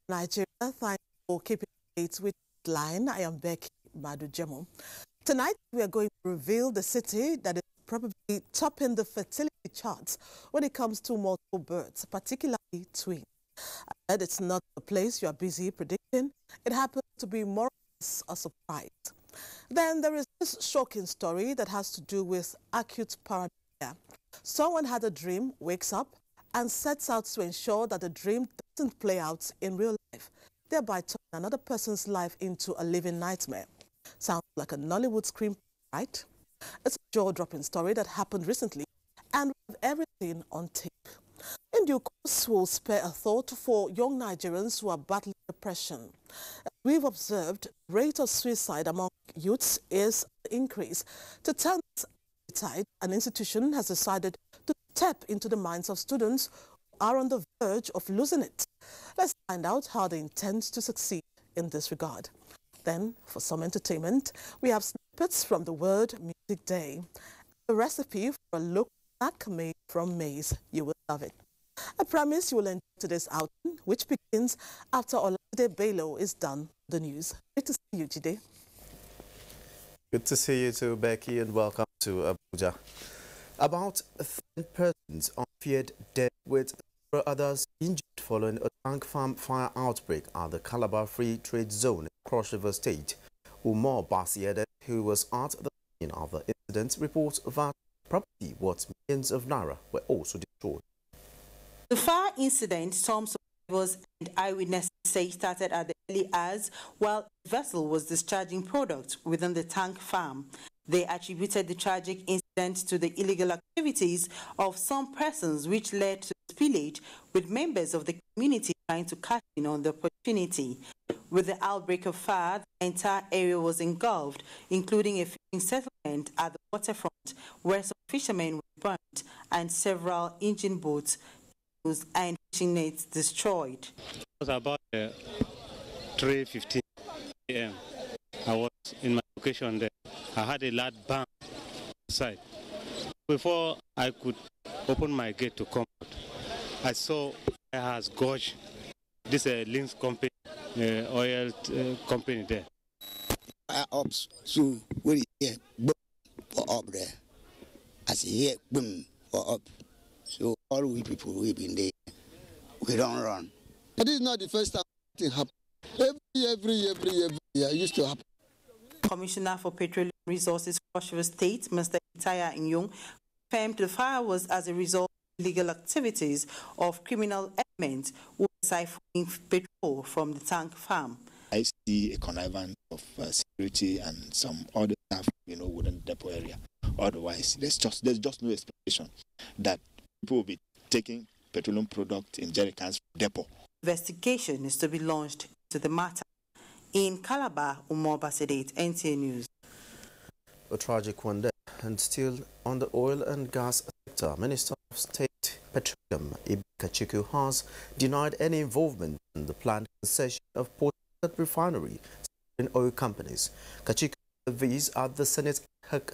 Nigeria, thank you for keeping it with Line. I am Becky Madujemo. Tonight, we are going to reveal the city that is probably topping the fertility charts when it comes to multiple births, particularly twins. And it's not a place you are busy predicting. It happens to be more or less a surprise. Then there is this shocking story that has to do with acute paranoia. Someone had a dream, wakes up, and sets out to ensure that the dream doesn't play out in real life, thereby turning another person's life into a living nightmare. Sounds like a Nollywood screenplay, right? It's a jaw-dropping story that happened recently, and we have everything on tape. In due course, we'll spare a thought for young Nigerians who are battling depression. We've observed the rate of suicide among youths is increased. To turn this tide, an institution has decided to step into the minds of students who are on the verge of losing it. Let's find out how they intend to succeed in this regard. Then, for some entertainment, we have snippets from the World Music Day. A recipe for a local snack made from maize. You will love it. I promise you will enjoy today's outing, which begins after Olamide Bello is done with the news. Great to see you, Jide. Good to see you too, Becky, and welcome to Abuja. About 10 persons are feared dead, with several others injured following a tank farm fire outbreak at the Calabar Free Trade Zone in Cross River State. Umar Basiede, who was at the scene of the incident, reports that property worth millions of naira were also destroyed. The fire incident, some survivors and eyewitnesses say, started at the early hours while a vessel was discharging product within the tank farm. They attributed the tragic incident to the illegal activities of some persons, which led to spillage, with members of the community trying to cash in on the opportunity. With the outbreak of fire, the entire area was engulfed, including a fishing settlement at the waterfront, where some fishermen were burnt and several engine boats and fishing nets destroyed. It was about 3:15 a.m. I was in my location there. I had a loud bang outside. Before I could open my gate to come out, I saw it has gorged this Links company, oil company there. Up, so we hear boom for up there. As you hear boom for up. So all we people we've been there, we don't run. But this is not the first time it happened. Every year it used to happen. Commissioner for Petroleum Resources, Cross River State, Mr. Itaya Inyong, confirmed the fire was as a result of illegal activities of criminal elements who were siphoning petrol from the tank farm. I see a connivance of security and some other stuff, within the depot area. Otherwise, there's just no explanation that people will be taking petroleum products in jerry cans from depot. Investigation is to be launched into the matter. In Calabar, Umar Basiede, NTA News. A tragic one there. And still on the oil and gas sector, Minister of State Petroleum Ibe Kachiku has denied any involvement in the planned concession of Port Harcourt refinery in oil companies. Kachiku intervenes at the Senate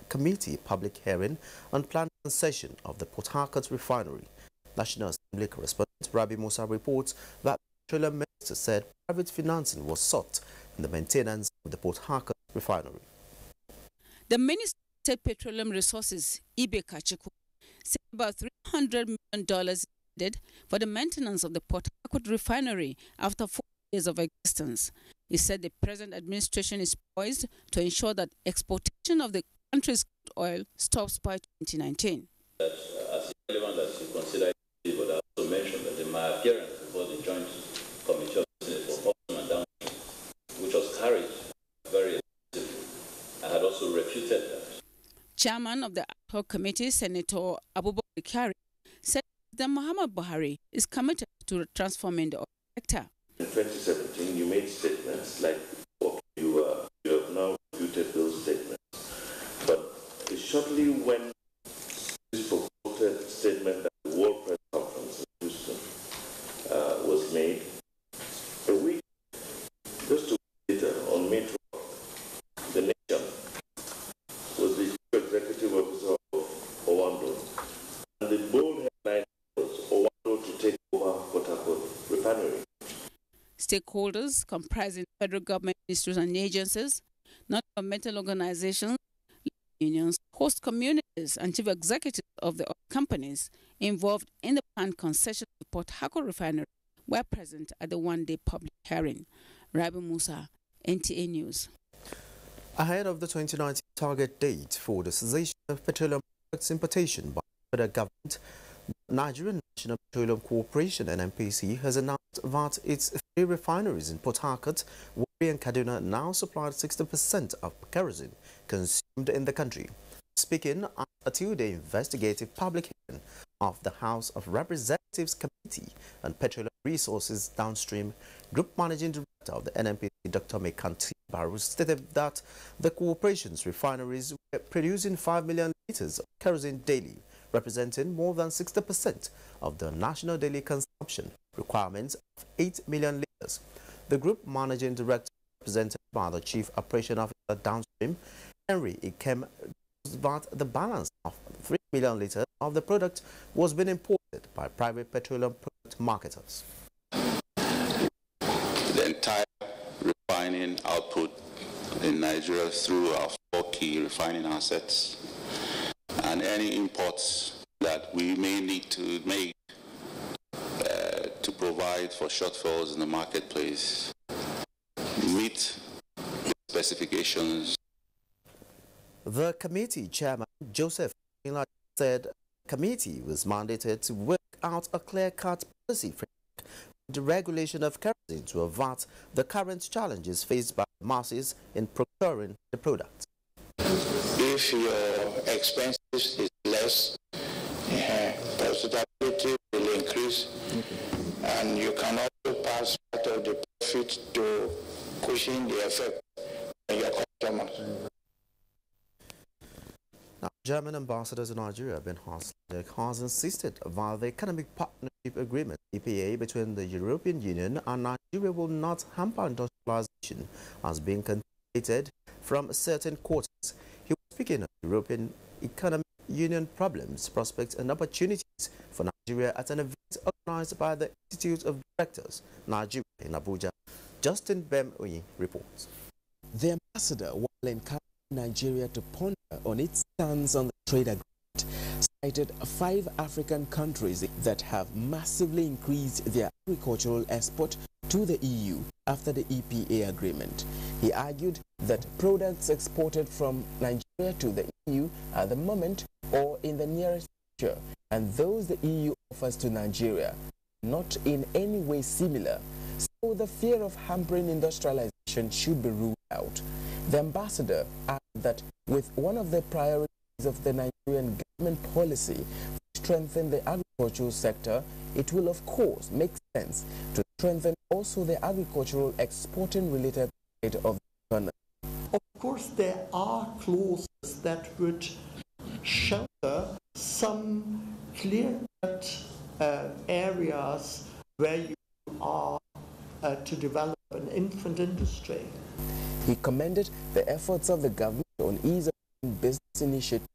Committee public hearing on planned concession of the Port Harcourt refinery. National Assembly correspondent Rabi Musa reports that the Petroleum Minister said private financing was sought in the maintenance of the Port Harcourt refinery. The Minister of State Petroleum Resources, Ibe Kachiku, said about $300 million is needed for the maintenance of the Port Harcourt refinery after 4 years of existence. He said the present administration is poised to ensure that exportation of the country's crude oil stops by 2019. As relevant as you consider it, but I also mentioned that in my appearance before the Joint Committee of Business for Upstream and Downstream, which was carried very extensively, I had also refuted that. Chairman of the ad hoc committee, Senator Abubakar, said that Muhammad Buhari is committed to transforming the oil sector. In 2017, you made statements like you have now refuted those statements. But shortly when this purported statement at the World Press Conference in Houston was made, a week, just 2 weeks later, Stakeholders comprising federal government ministries and agencies, non-governmental organizations, unions, host communities, and chief executives of the companies involved in the planned concession of the Port Harcourt refinery were present at the one-day public hearing. Rabi Musa, NTA News. Ahead of the 2019 target date for the cessation of petroleum products importation by the federal government, Nigerian National Petroleum Corporation (NNPC) has announced that its 3 refineries in Port Harcourt, Warri and Kaduna now supply 60% of kerosene consumed in the country. Speaking at a 2-day investigative public hearing of the House of Representatives Committee on Petroleum Resources Downstream, Group Managing Director of the NNPC, Dr. Mekanti Baru, stated that the corporation's refineries were producing 5 million litres of kerosene daily, representing more than 60% of the national daily consumption requirements of 8 million litres. The Group Managing Director, represented by the Chief Operation Officer Downstream, Henry Ikem, that the balance of 3 million litres of the product was being imported by private petroleum product marketers. The entire refining output in Nigeria through our 4 key refining assets and any imports that we may need to make to provide for shortfalls in the marketplace meet the specifications. The committee chairman, Joseph, said the committee was mandated to work out a clear-cut policy framework for the regulation of kerosene to avert the current challenges faced by masses in procuring the product. If your expenses is less, profitability will increase, and you can also pass part of the profit to cushion the effect on your customers. Now, German ambassadors in Nigeria, Ben Haslek, has insisted that the Economic Partnership Agreement (EPA) between the European Union and Nigeria will not hamper industrialization as being contemplated from certain quarters. He was speaking of European Economic Union problems, prospects and opportunities for Nigeria at an event organized by the Institute of Directors, Nigeria in Abuja. Justin Bem-Oyi reports. The ambassador, while encouraging Nigeria to ponder on its stance on the trade agreement, cited 5 African countries that have massively increased their agricultural export to the EU after the EPA agreement. He argued that products exported from Nigeria to the EU at the moment or in the nearest future and those the EU offers to Nigeria not in any way similar, so the fear of hampering industrialization should be ruled out. The ambassador added that with one of the priorities of the Nigerian government policy to strengthen the agricultural sector, it will of course make sense to strengthen also the agricultural exporting related side of the economy. Of course, there are clauses that would shelter some clear-cut areas where you are to develop an infant industry. He commended the efforts of the government on ease of doing business initiative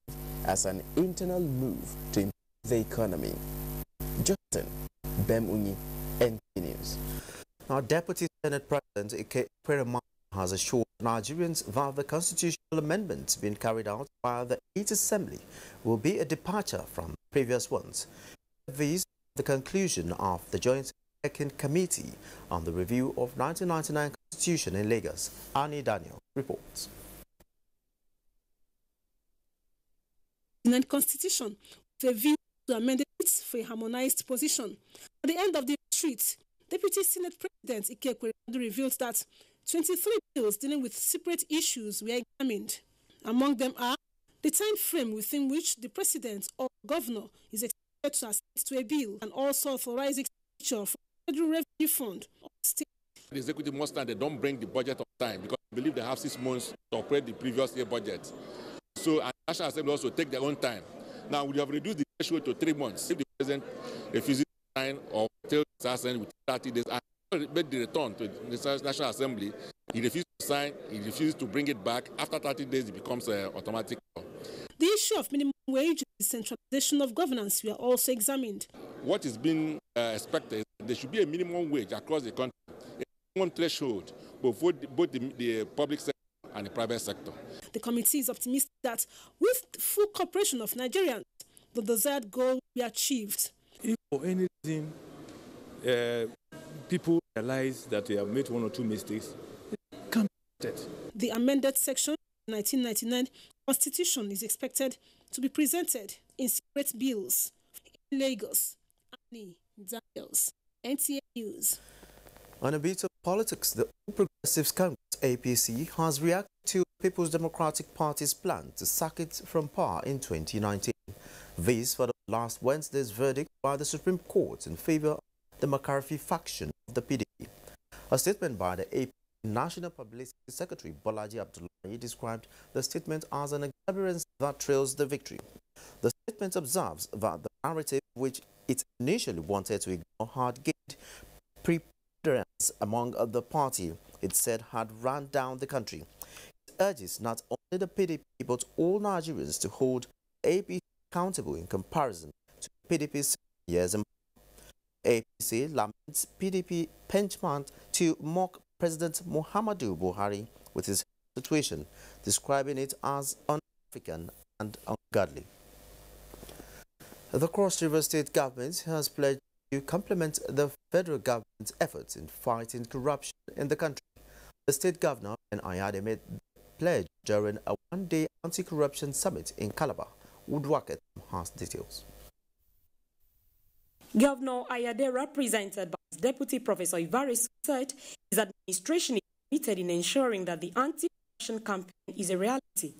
as an internal move to improve the economy. Justin Bem-Oyi, NTA News. Our Deputy Senate President Ike Ekweremadu has assured Nigerians that the constitutional amendments being carried out by the 8th Assembly will be a departure from previous ones. These are the conclusion of the Joint Second Committee on the Review of 1999 Constitution in Lagos. Annie Daniel reports. The Constitution with a view to amend it for a harmonized position. At the end of the retreat, Deputy Senate President Ike Ekweremadu revealed that 23 bills dealing with separate issues were examined. Among them are the time frame within which the President or Governor is expected to assent to a bill and also authorize expenditure for the Federal Revenue Fund or state. The executive most time they don't bring the budget on time because they believe they have 6 months to operate the previous year budget. So and National Assembly also take their own time. Now we have reduced the threshold to 3 months. If the President refuses to sign or tell the Assembly within 30 days, made the return to the National Assembly, he refuses to sign, he refuses to bring it back. After 30 days, it becomes automatic. The issue of minimum wage and decentralization of governance were also examined. What is being expected is there should be a minimum wage across the country. one threshold both the public sector and the private sector. The committee is optimistic that with full cooperation of Nigerians, the desired goal will be achieved. If for any reason people realize that they have made one or two mistakes, it can be accepted. The amended section 1999 Constitution is expected to be presented in separate bills in Lagos. Annie Daniels, NTA News. On a bit of politics, the All Progressives Congress APC has reacted to People's Democratic Party's plan to sack it from power in 2019. This followed last Wednesday's verdict by the Supreme Court in favor of the McCarthy faction of the PDP. A statement by the APC National Publicity Secretary Bolaji Abdullahi described the statement as an exuberance that trails the victory. The statement observes that the narrative, which it initially wanted to ignore, had gained preponderance among the party it said had run down the country. It urges not only the PDP but all Nigerians to hold APC accountable in comparison to PDP's years in power. APC laments PDP benchmark to mock President Muhammadu Buhari with his situation, describing it as un-African and ungodly. The Cross River State government has pledged to complement the federal government's efforts in fighting corruption in the country. The state governor and Ayade made the pledge during a one-day anti-corruption summit in Calabar. Woodwacket has details. Governor Ayade, represented by his deputy Professor Ivaris, said his administration is committed in ensuring that the anti-corruption campaign is a reality.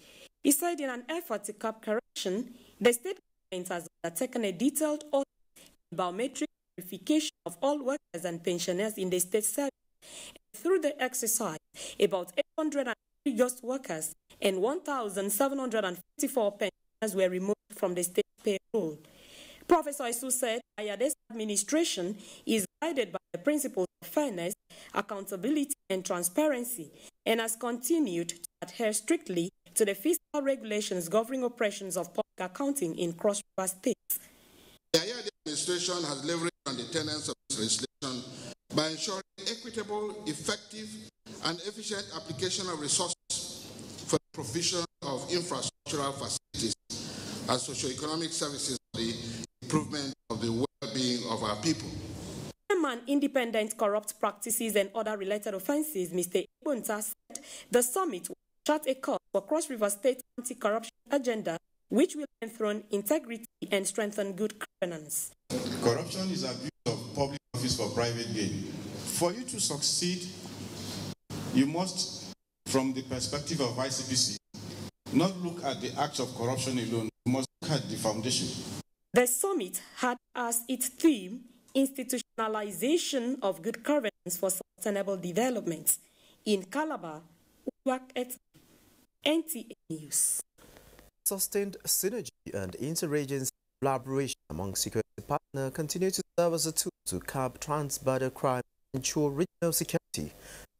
He said in an effort to curb corruption, the state government has undertaken a detailed audit and biometric verification of all workers and pensioners in the state service. And through the exercise, about 803 youth workers and 1,754 pensioners were removed from the state payroll. Professor Isu said Ayade's administration is guided by the principles of fairness, accountability, and transparency, and has continued to adhere strictly to the fiscal regulations governing operations of public accounting in Cross River states. The Ayade administration has leveraged on the tenets of this legislation by ensuring equitable, effective, and efficient application of resources for the provision of infrastructural facilities and socio-economic services for the improvement of the well-being of our people. Chairman, Independent Corrupt Practices and Other Related Offences, Mr. Ibunta, said the summit will chart a course for Cross River State anti-corruption agenda, which will enthrone integrity and strengthen good governance. Corruption is abuse of public office for private gain. For you to succeed, you must, from the perspective of ICPC, not look at the acts of corruption alone, you must look at the foundation. The summit had as its theme institutionalization of good governance for sustainable development. In Calabar, NTA News. Sustained synergy and interagency collaboration among security partners continue to serve as a tool to curb trans-border crime and ensure regional security.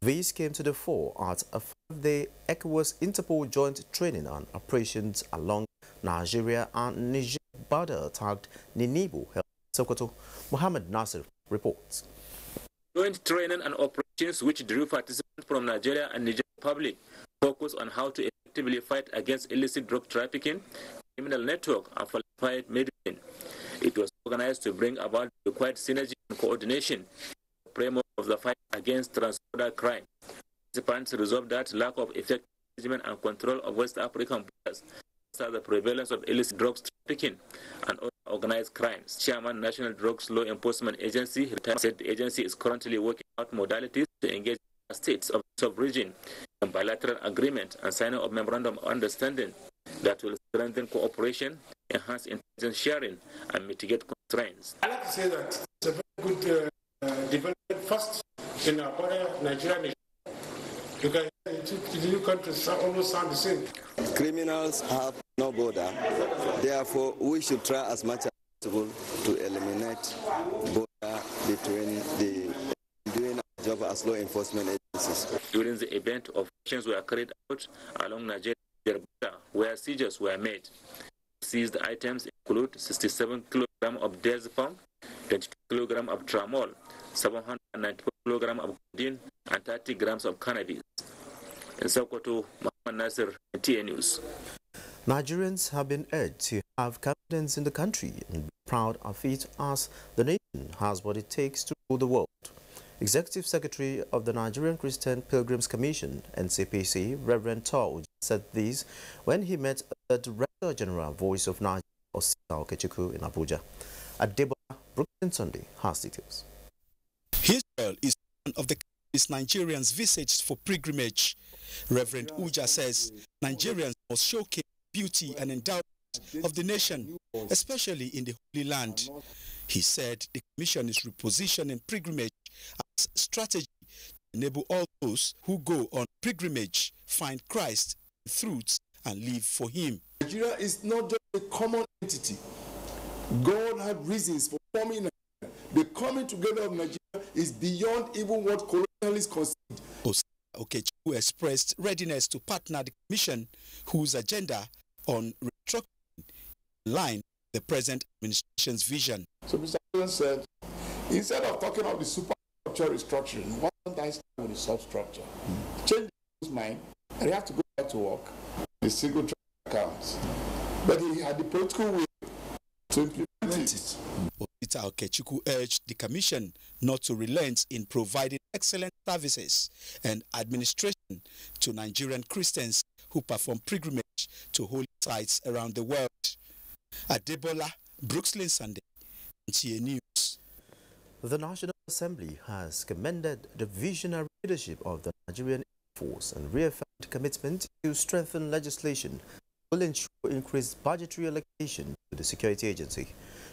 These came to the fore at a 5-day ECOWAS Interpol joint training and operations along Nigeria and Niger border tagged Ninibo, Sokoto. Mohammed Nasir reports. Joint training and operations which drew participants from Nigeria and Niger Republic focus on how to effectively fight against illicit drug trafficking, criminal network, and falsified medicine. It was organized to bring about the required synergy and coordination in the framework of the fight against transborder crime. Participants resolved that lack of effective management and control of West African borders, the prevalence of illicit drugs trafficking and organized crimes. Chairman, National Drugs Law Enforcement Agency, said the agency is currently working out modalities to engage states of the sub-region in bilateral agreement and signing of memorandum of understanding that will strengthen cooperation, enhance intelligence sharing, and mitigate constraints. I'd like to say that it's a very good development first in our border, Nigeria. Because the two countries almost sound the same. Criminals have no border. Therefore, we should try as much as possible to eliminate border between doing our job as law enforcement agencies. During the event, operations were carried out along Nigeria border, where seizures were made. Seized items include 67 kilograms of diazepam, 22 kilograms of tramol, 794 kilograms of codeine, and 30 grams of cannabis. In Sokoto, Muhammad Nasir, NTA News. Nigerians have been urged to have confidence in the country and be proud of it as the nation has what it takes to rule the world. Executive Secretary of the Nigerian Christian Pilgrims Commission, NCPC, Reverend Tau, said this when he met the Director General Voice of Niger, Osotimehin, in Abuja. Adebola Brooklyn Sunday has details. Israel is one of the countries Nigerians visit for pilgrimage. Reverend Uja says Nigerians must showcase beauty and endowment of the nation, especially in the Holy Land. He said the commission is repositioning pilgrimage as strategy to enable all those who go on pilgrimage find Christ in truth and live for him. Nigeria is not just a common entity. God had reasons for forming Nigeria. The coming together of Nigeria is beyond even what colonialists conceived. Okechukwu expressed readiness to partner the commission, whose agenda on restructuring align the present administration's vision. So Mr. President said, instead of talking about the superstructure restructuring, why don't I start with the substructure? Change his mind, and he have to go back to work. The single track accounts. But he had the political will to implement it. Okechukwu urged the commission not to relent in providing excellent services and administration to Nigerian Christians who perform pilgrimage to holy sites around the world. Adebola Brooklyn Sunday, NTA News. The National Assembly has commended the visionary leadership of the Nigerian Air Force and reaffirmed commitment to strengthen legislation that will ensure increased budgetary allocation to the security agency.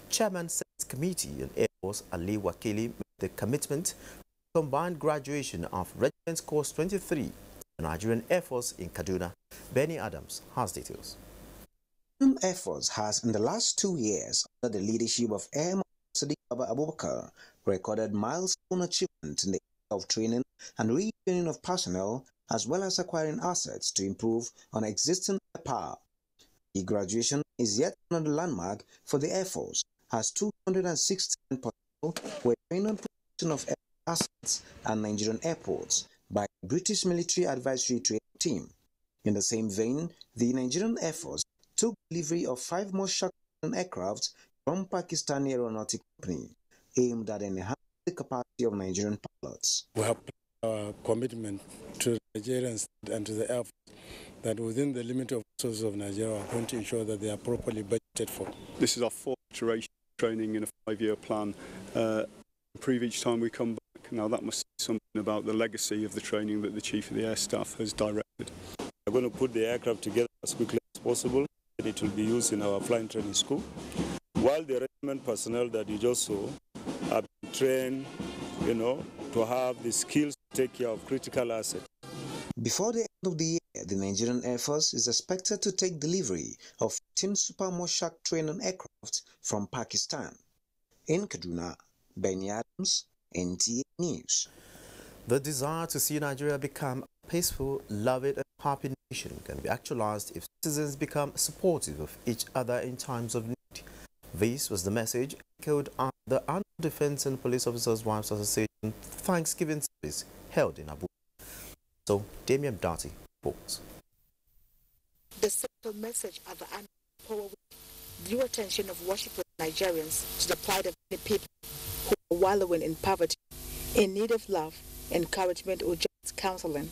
Chairman Senate Committee on Air Force Ali Wakili made the commitment to combined graduation of Regiment Course 23, the Nigerian Air Force in Kaduna. Benny Adams has details. Air Force has, in the last 2 years, under the leadership of Air Marshal Abubakar, recorded milestone achievement in the area of training and retraining of personnel, as well as acquiring assets to improve on existing air power. The graduation is yet another landmark for the Air Force, as 216 personnel were trained on production of air assets and Nigerian airports by the British Military Advisory Training Team. In the same vein, the Nigerian Air Force took delivery of 5 more Shark aircraft from Pakistani Aeronautic Company, aimed at enhancing the capacity of Nigerian pilots. We have our commitment to Nigerians and to the Air Force that within the limit of resources of Nigeria, we are going to ensure that they are properly budgeted for. This is our 4th iteration of training in a 5-year plan. Improve each time we come back. Now that must say something about the legacy of the training that the Chief of the Air Staff has directed. We're going to put the aircraft together as quickly as possible. It will be used in our flying training school. While the regiment personnel that you just saw have been trained, to have the skills to take care of critical assets. Before the end of the year, the Nigerian Air Force is expected to take delivery of 15 Super Moshak training aircraft from Pakistan. In Kaduna, Benny Adams, NTA News. The desire to see Nigeria become a peaceful, loving and happy nation can be actualized if citizens become supportive of each other in times of need. This was the message echoed at the Annual Defense and Police Officers' Wives Association Thanksgiving service held in Abuja. So, Damian Darty reports. The central message at the Annual Power Week drew attention of worshipful Nigerians to the plight of many people who are wallowing in poverty, in need of love, encouragement or just counseling.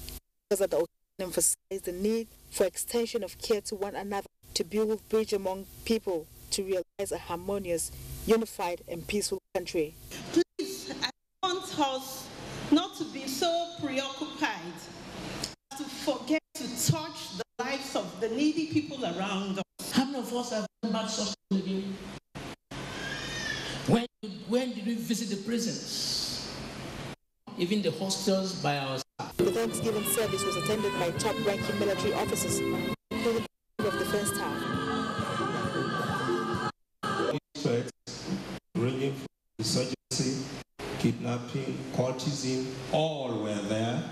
Because of the occasion emphasized the need for extension of care to one another to build bridge among people to realize a harmonious, unified and peaceful country. Please, I want us not to be so preoccupied as to forget to touch the lives of the needy people around us. How many of us have done bad social living? When did we visit the prisons? Even the hostels by ourselves. The Thanksgiving service was attended by top-ranking military officers, including the of Defense Staff. Ranging from insurgency, kidnapping, cultism, all were there,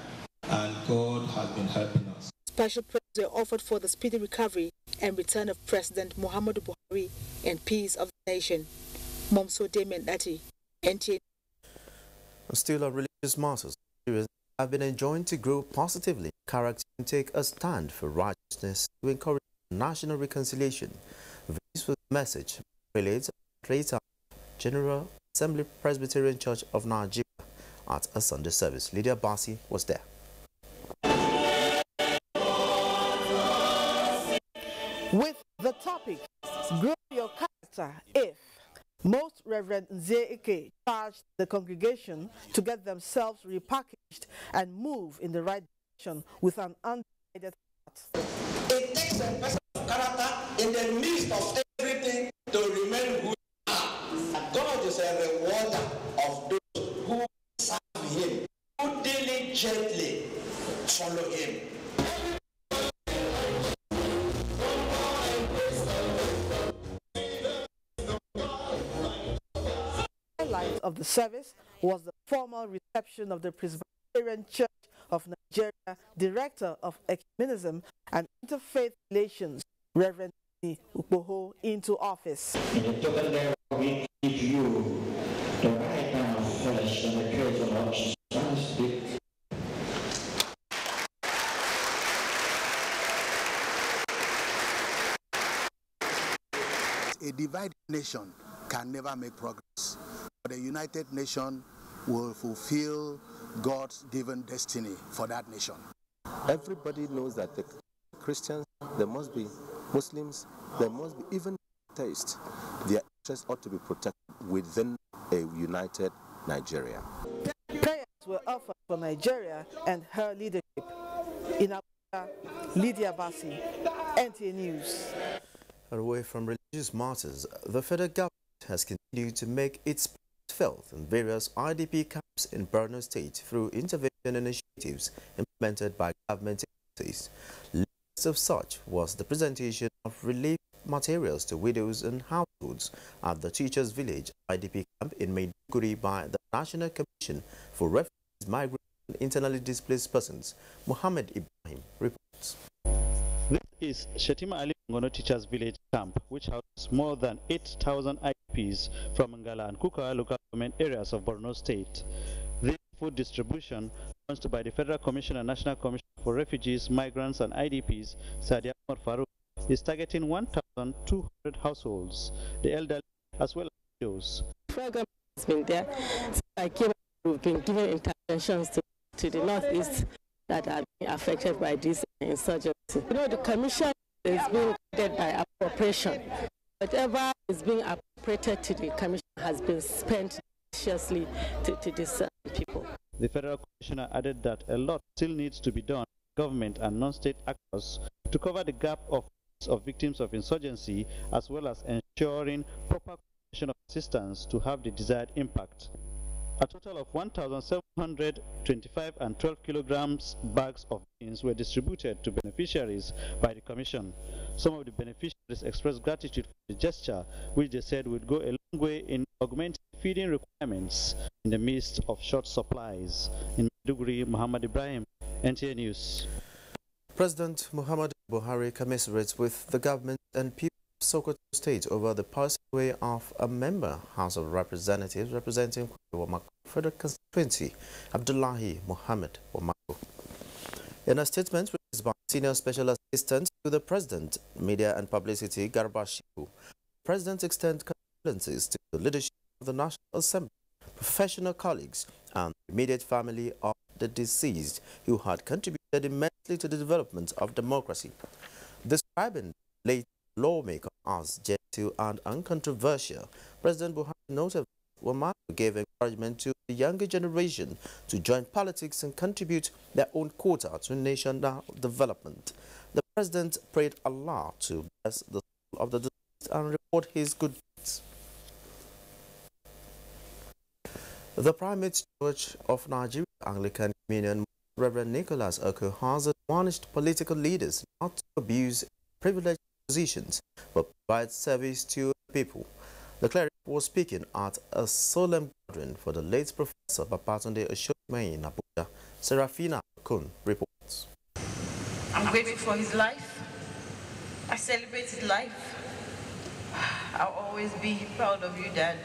and God has been helping us. Special prayers were offered for the speedy recovery and return of President Muhammadu Buhari and peace of the nation. Momso Damian Dati, NTA. Still on religious matters, Nigerians have been enjoined to grow positively in character and take a stand for righteousness to encourage national reconciliation. This was the message related later General Assembly Presbyterian Church of Nigeria at a Sunday service. Lydia Bassi was there. With the topic, Grow Your Character If, Most Reverend Nzeike charged the congregation to get themselves repackaged and move in the right direction with an undivided heart. It takes a person of character in the midst of everything to remain who you are. God is a rewarder of those who serve Him, who diligently follow Him. Highlight of the service was the formal reception of the Presbyterian Church of Nigeria Director of Ecumenism and Interfaith Relations, Reverend Ukpoho, into office. In the total level, we give you the right hand of flesh and the courage of our Jesus Christ. A divided nation can never make progress. But a united nation will fulfill God's given destiny for that nation. Everybody knows that the Christians, there must be Muslims, there must be even atheists. Their interests ought to be protected within a united Nigeria. Prayers were offered for Nigeria and her leadership. In Abuja, Lydia Bassi, NTA News. Away from religious matters, the federal government has continued to make its presence felt in various IDP camps in Borno State through intervention initiatives implemented by government agencies. Latest of such was the presentation of relief materials to widows and households at the Teachers Village IDP camp in Maiduguri by the National Commission for Refugees, Migrants and Internally Displaced Persons. Mohammed Ibrahim reports. This is Shetima Ali Ngono Teachers Village Camp, which houses more than 8,000 IDPs from Ngala and Kuka local government areas of Borno State. This food distribution, launched by the Federal Commission and National Commission for Refugees, Migrants and IDPs, Sadia Umar Farouk, is targeting 1,200 households, the elderly as well as widows. The federal government has been there since I came. We've been giving interventions to the northeast that are being affected by this insurgency. You know, the commission is being guided by appropriation. Whatever is being appropriated to the commission has been spent graciously to these people. The federal commissioner added that a lot still needs to be done by government and non-state actors to cover the gap of victims of insurgency, as well as ensuring proper coordination of assistance to have the desired impact. A total of 1,725 and 12 kilograms bags of beans were distributed to beneficiaries by the Commission. Some of the beneficiaries expressed gratitude for the gesture, which they said would go a long way in augmenting feeding requirements in the midst of short supplies. In Maiduguri, Muhammad Ibrahim, NTA News. President Muhammad Buhari commiserates with the government and people of Sokoto State over the passing away of a member House of Representatives representing Wamako Federal Constituency, Abdullahi Muhammad Wamako. In a statement released by Senior Special Assistant to the President, Media and Publicity, Garba Shiku, the President extends condolences to the leadership of the National Assembly, professional colleagues, and the immediate family of the deceased, who had contributed immensely to the development of democracy. Describing the late lawmaker as gentle and uncontroversial, President Buhari noted that Wamako gave encouragement to the younger generation to join politics and contribute their own quota to national development. The President prayed Allah to bless the soul of the deceased and reward his good deeds. The Primate Church of Nigeria Anglican Communion, Reverend Nicholas Oko, has admonished political leaders not to abuse privileged positions but provide service to the people. The cleric was speaking at a solemn gathering for the late Professor Babatunde Osotimehin in Abuja. Serafina Kun reports. I'm grateful for his life. I celebrate his life. I'll always be proud of you, Dad.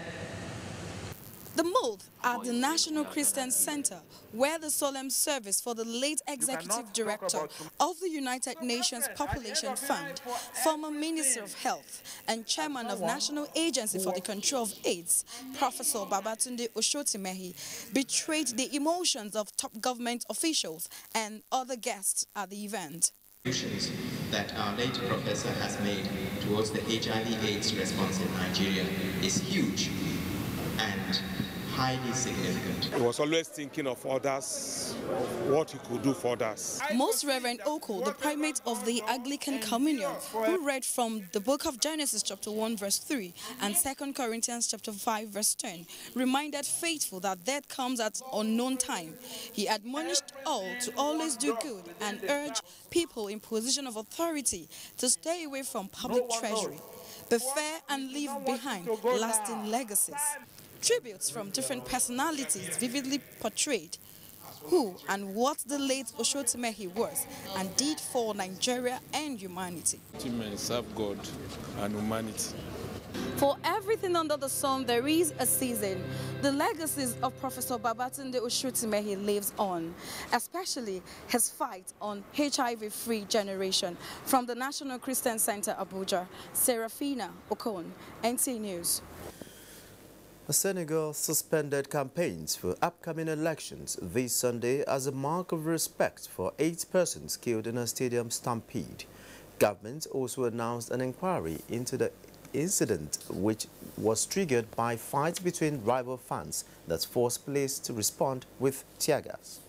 The mold at the National Christian Center, where the solemn service for the late Executive Director of the United Nations Population Fund, former Minister of Health and Chairman of National Agency for the Control of AIDS, Professor Babatunde Osotimehin, betrayed the emotions of top government officials and other guests at the event. That our late professor has made towards the HIV/AIDS response in Nigeria is huge and highly significant. He was always thinking of others, what he could do for others. Most Reverend Oko, the primate of the Anglican Communion, who read from the book of Genesis chapter 1 verse 3 and 2 Corinthians chapter 5 verse 10, reminded faithful that death comes at unknown time. He admonished all to always do good and urged people in position of authority to stay away from public treasury, be fair and leave behind lasting legacies. Tributes from different personalities vividly portrayed who and what the late Osotimehin was and did for Nigeria and humanity. To serve God and humanity. For everything under the sun, there is a season. The legacies of Professor Babatunde Osotimehin lives on, especially his fight on HIV-free generation. From the National Christian Center, Abuja, Serafina Okon, NT News. Senegal suspended campaigns for upcoming elections this Sunday as a mark of respect for 8 persons killed in a stadium stampede. Government also announced an inquiry into the incident, which was triggered by fights between rival fans that forced police to respond with tear gas.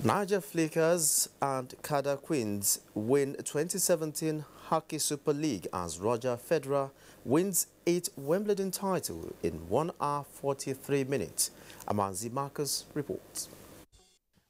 Niger Flickers and Kada Queens win 2017 Hockey Super League as Roger Federer wins 8th Wimbledon title in 1 hour 43 minutes. Amanzi Marcus reports.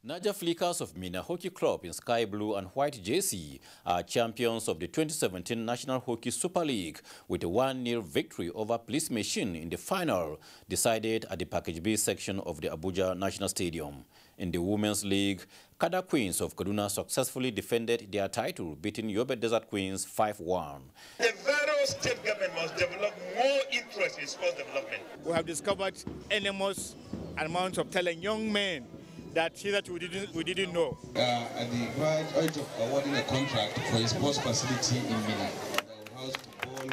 Niger Flickers of Mina Hockey Club in sky blue and white jersey are champions of the 2017 National Hockey Super League with a 1-0 victory over Police Machine in the final, decided at the Package B section of the Abuja National Stadium. In the Women's League, Kada Queens of Kaduna successfully defended their title, beating Yobe Desert Queens 5-1. The federal state government must develop more interest in sports development. We have discovered enormous amounts of talent, young men that hitherto we didn't know. At the verge of awarding a contract for a sports facility in Mina that will house football,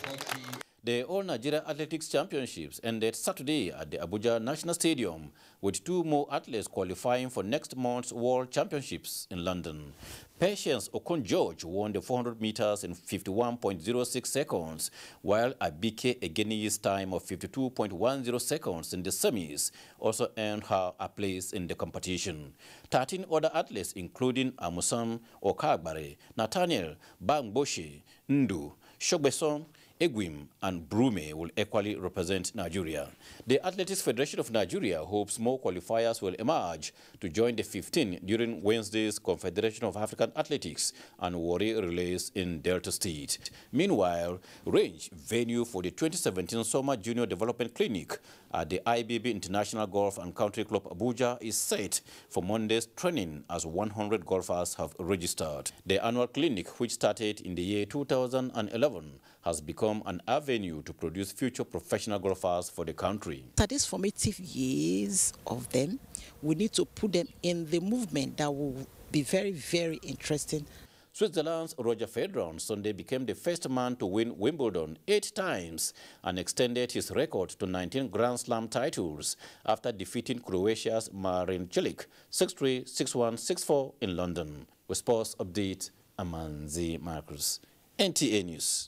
hockey. The All Nigeria Athletics Championships ended Saturday at the Abuja National Stadium, with 2 more athletes qualifying for next month's World Championships in London. Patience Okon-George won the 400 meters in 51.06 seconds, while Abike Egeniyi's time of 52.10 seconds in the semis also earned her a place in the competition. 13 other athletes, including Amusan Okagbare, Nathaniel Bangboshi, Ndu, Shogbeson, Egwim and Brume will equally represent Nigeria. The Athletics Federation of Nigeria hopes more qualifiers will emerge to join the 15 during Wednesday's Confederation of African Athletics and Warri Relays in Delta State. Meanwhile, Range, venue for the 2017 Summer Junior Development Clinic at the IBB International Golf and Country Club Abuja, is set for Monday's training as 100 golfers have registered. The annual clinic, which started in the year 2011, has become an avenue to produce future professional golfers for the country. After these formative years of them, we need to put them in the movement that will be very, very interesting. Switzerland's Roger Federer on Sunday became the first man to win Wimbledon 8 times and extended his record to 19 Grand Slam titles after defeating Croatia's Marin Cilic 6-3, 6-1, 6-4 in London. With Sports Update, Amanzi Marcus, NTA News.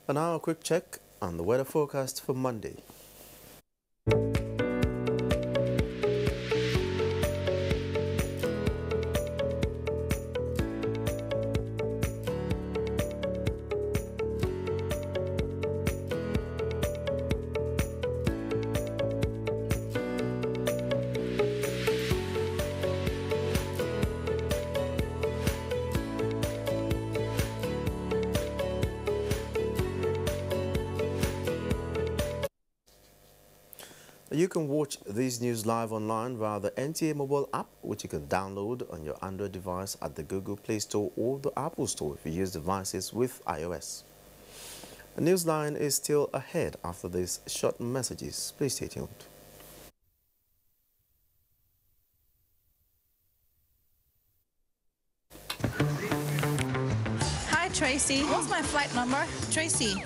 And now a quick check on the weather forecast for Monday. You can watch these news live online via the NTA mobile app, which you can download on your Android device at the Google Play Store or the Apple Store if you use devices with iOS. NewsLine is still ahead after these short messages. Please stay tuned. Hi, Tracy. What's my flight number? Tracy,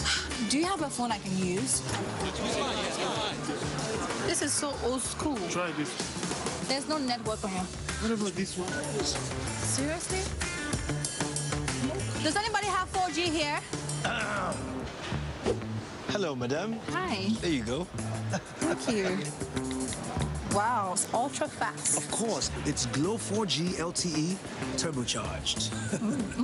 do you have a phone I can use? This is so old school. Try this. There's no network on here. What about this one? Seriously? Does anybody have 4G here? Hello, madam. Hi. There you go. Thank you. Wow, it's ultra fast. Of course, it's Glow 4G LTE turbocharged.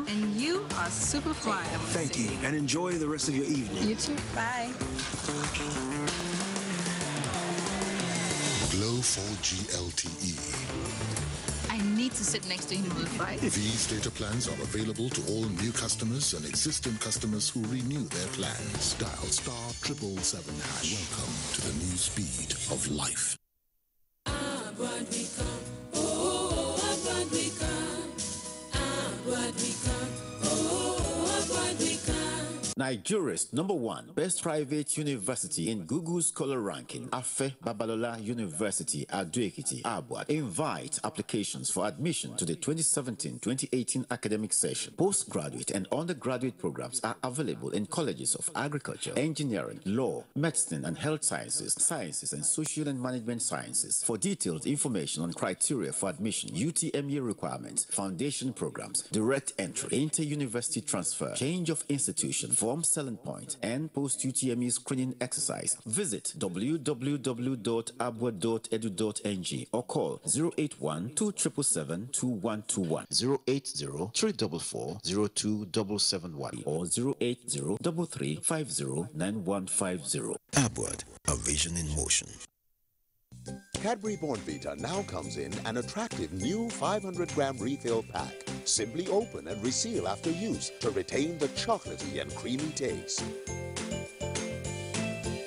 And you are super fly. Thank you, and enjoy the rest of your evening. You too. Bye. Glow 4G LTE. I need to sit next to him on the flight. These data plans are available to all new customers and existing customers who renew their plans. Dial *777#. Welcome to the new speed of life. Nigeria's #1 best private university in Google Scholar ranking, Afe Babalola University, Ado-Ekiti, Abuja, invite applications for admission to the 2017-2018 academic session. Postgraduate and undergraduate programs are available in colleges of agriculture, engineering, law, medicine and health sciences, sciences and social and management sciences. For detailed information on criteria for admission, UTME requirements, foundation programs, direct entry, inter-university transfer, change of institution, form selling point, and post-UTME screening exercise, visit www.abua.edu.ng or call 081-2777-2121, 080-344-02771 or 080-3350-9150. Abua, a vision in motion. Cadbury Bournvita now comes in an attractive new 500-gram refill pack. Simply open and reseal after use to retain the chocolatey and creamy taste.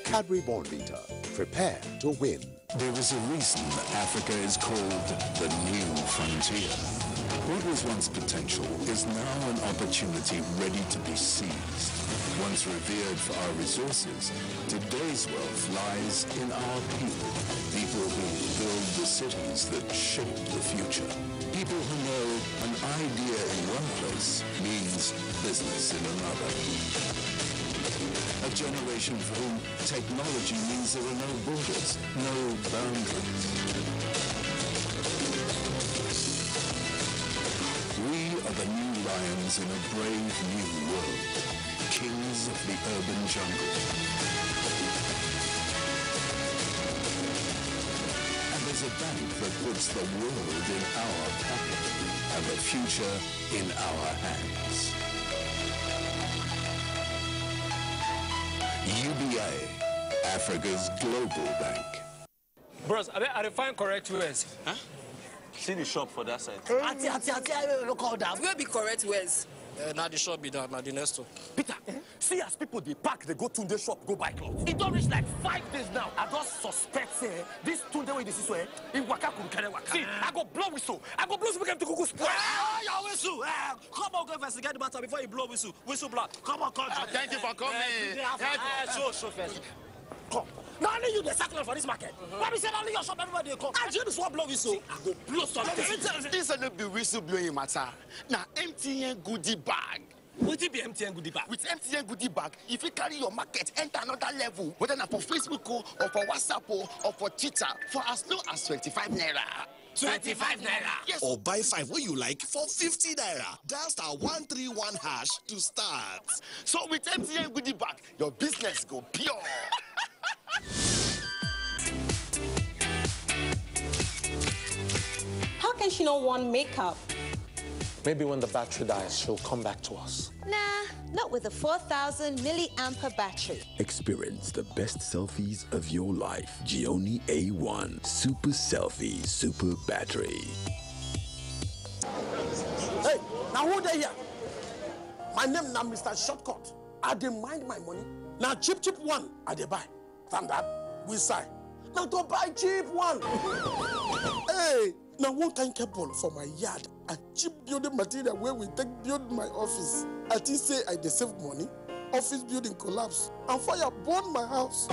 Cadbury Bournvita. Prepare to win. There is a reason Africa is called the new frontier. What was once potential is now an opportunity ready to be seized. Once revered for our resources, today's wealth lies in our people. People who build the cities that shape the future. People who know an idea in one place means business in another. A generation for whom technology means there are no borders, no boundaries. We are the new lions in a brave new world, kings of the urban jungle. And there's a bank that puts the world in our pocket and the future in our hands. UBA, Africa's global bank. Bros, I find correct words. Huh? See the shop for that side. Auntie, I will call that. Where be correct words? Now the shop be done, now the next one. Peter, see as people they pack, they go to the shop, go buy clothes. It don't reach like 5 days now. I just suspect, this Tunde way this is where in Waka Kunkere Waka. See, I go blow whistle. I go blow so we can to Kuku spoil. Your whistle. Come on, go investigate the matter before you blow whistle. Whistle blow. Come on, come. Thank you for coming. Show first. Come. Not only you the circular for this market. Why be saying only your shop everybody come? I just want blow whistle. I go blow something. This is not be whistle blowing matter. Now MTN goodie bag. What it be MTN goodie bag? With MTN goodie bag, if you carry your market enter another level, whether not for Facebook or for WhatsApp or for Twitter, for as low as 25 naira. 25 naira. Yes. Or buy 5 what you like for 50 naira. Dial *131# to start. So with MTN goodie bag, your business go pure. How can she not want makeup? Maybe when the battery dies, she'll come back to us. Nah, not with a 4,000 milliampere battery. Experience the best selfies of your life. Gioni A1 Super Selfie Super Battery. Hey, now who they here? My name now Mr. Shortcut. I dey mind my money. Now cheap one, I dey buy. From that, we sign. Now to buy cheap one. Hey, now one kind cable for my yard. A cheap building material where we take build my office. I think say I dey save money. Office building collapse and fire burn my house.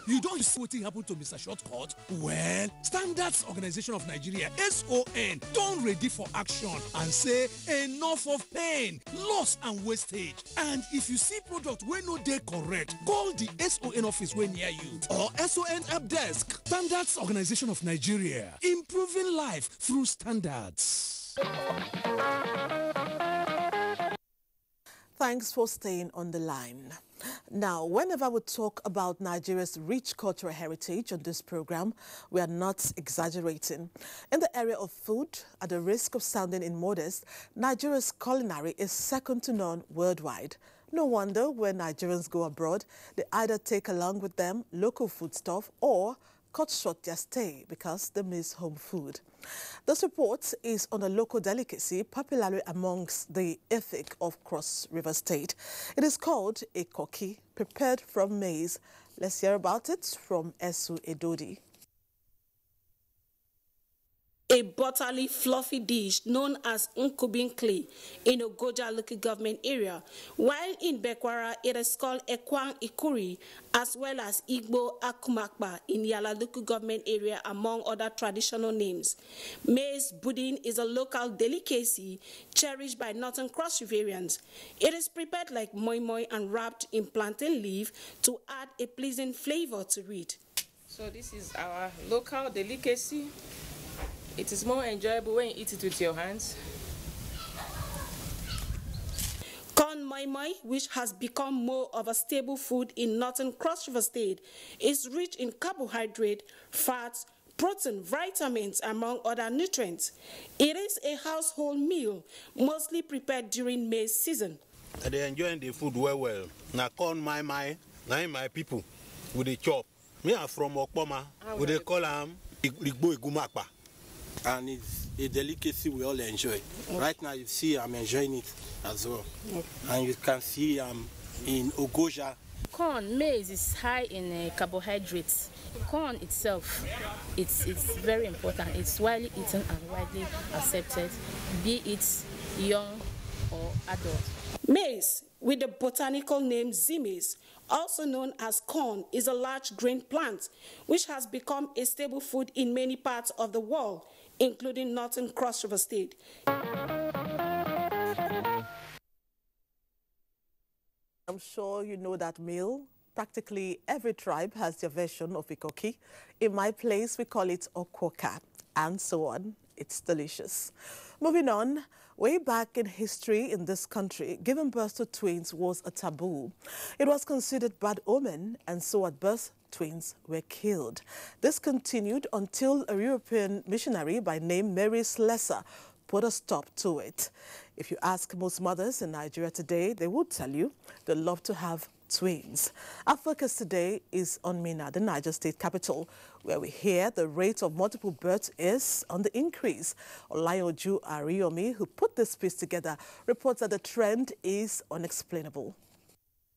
You don't see what happened to Mr. Shortcut? Well, Standards Organization of Nigeria, SON, done ready for action and say enough of pain, loss and wastage. And if you see product where no dey correct, call the SON office when near you or SON help desk. Standards Organization of Nigeria, improving life through standards. Thanks for staying on the line. Now, whenever we talk about Nigeria's rich cultural heritage on this program, we are not exaggerating. In the area of food, at the risk of sounding immodest, Nigeria's culinary is second to none worldwide. No wonder when Nigerians go abroad, they either take along with them local foodstuff or cut short their stay because they miss home food. This report is on a local delicacy popularly amongst the ethnic of Cross River State. It is called a koki, prepared from maize. Let's hear about it from Esu Edodi. A buttery, fluffy dish known as nkubin clay in Ogoja local government area, while in Bekwara it is called Ekwang Ikuri, as well as Igbo Akumakba in Yala local government area, among other traditional names. Maize pudding is a local delicacy cherished by Northern Cross Riverians. It is prepared like moi moi and wrapped in plantain leaf to add a pleasant flavor to it. So this is our local delicacy. It is more enjoyable when you eat it with your hands. Corn moi moi, which has become more of a staple food in Northern Cross River State, is rich in carbohydrate, fats, protein, vitamins, among other nutrients. It is a household meal, mostly prepared during maize season. They enjoy the food well. Now corn moi moi, now my people with the chop. Me are from Okpoma, with the call them Igbo Igumakpa. And it's a delicacy we all enjoy. Right now you see I'm enjoying it as well. And you can see I'm in Ogoja. Corn, maize is high in carbohydrates. Corn itself, it's very important. It's widely eaten and widely accepted, be it young or adult. Maize, with the botanical name Zimis, also known as corn, is a large grain plant which has become a staple food in many parts of the world, including Northern Cross River State. I'm sure you know that meal. Practically every tribe has their version of ikoki. In my place, we call it okwoka, and so on. It's delicious. Moving on, way back in history in this country, giving birth to twins was a taboo. It was considered bad omen, and so at birth, twins were killed. This continued until a European missionary by name Mary Slessor put a stop to it. If you ask most mothers in Nigeria today, they would tell you they love to have twins. Our focus today is on Minna, the Niger State capital, where we hear the rate of multiple births is on the increase. Olayoju Ariyomi, who put this piece together, reports that the trend is unexplainable.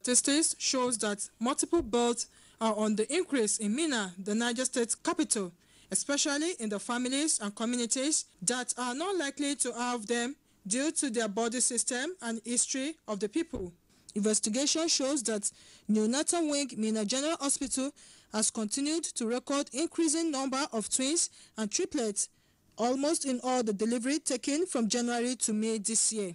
Statistics shows that multiple births are on the increase in Minna, the Niger State capital, especially in the families and communities that are not likely to have them due to their body system and history of the people. Investigation shows that neonatal wing Minna General Hospital has continued to record increasing number of twins and triplets, almost in all the delivery taken from January to May this year.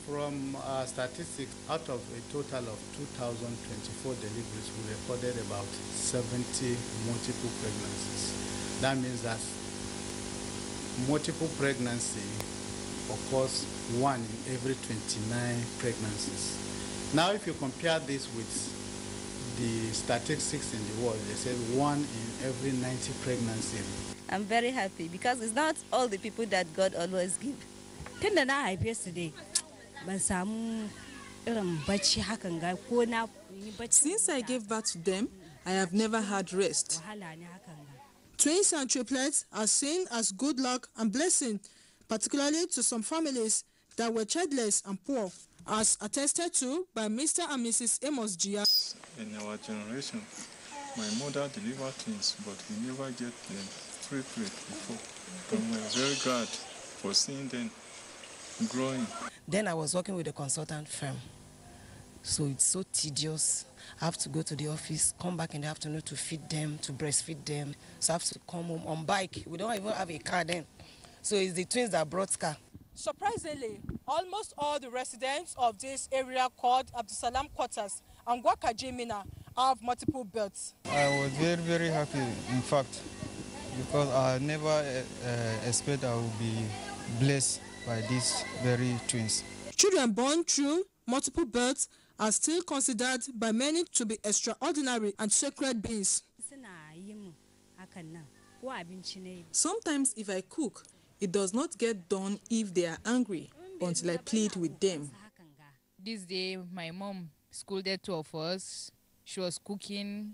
From statistics, out of a total of 2,024 deliveries, we recorded about 70 multiple pregnancies. That means that multiple pregnancy occurs 1 in every 29 pregnancies. Now, if you compare this with the statistics in the world, they said 1 in every 90 pregnancies. I'm very happy because it's not all the people that God always gives. Yesterday. Since I gave birth to them, I have never had rest. Twins and triplets are seen as good luck and blessing, particularly to some families that were childless and poor, as attested to by Mr. and Mrs. Amos Gia. In our generation, My mother delivered twins, but we never get them triplets before. And we're very glad for seeing them growing. Then I was working with a consultant firm. So it's so tedious. I have to go to the office, come back in the afternoon to feed them, to breastfeed them. So I have to come home on bike. We don't even have a car then. So it's the twins that brought car. Surprisingly, almost all the residents of this area called Abdusalam Quarters and Gwakajimina have multiple births. I was very, very happy, in fact, because I never expect I will be blessed by these very twins. Children born through multiple births are still considered by many to be extraordinary and sacred beings. Sometimes if I cook, it does not get done if they are angry until I plead with them. This day, my mom scolded two of us. She was cooking.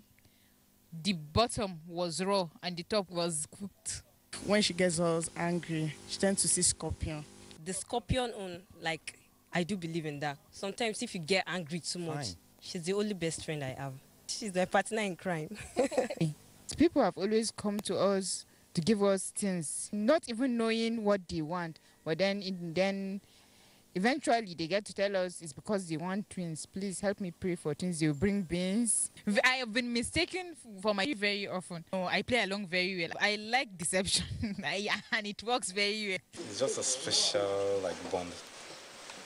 The bottom was raw and the top was cooked. When she gets us angry, she tends to see scorpion. The scorpion like, I do believe in that. Sometimes if you get angry too much, she's the only best friend I have. She's my partner in crime. People have always come to us to give us things, not even knowing what they want. But then eventually they get to tell us it's because they want twins. Please help me pray for twins. They will bring beans. I have been mistaken for my very often. I play along very well. I like deception and it works very well. It's just a special bond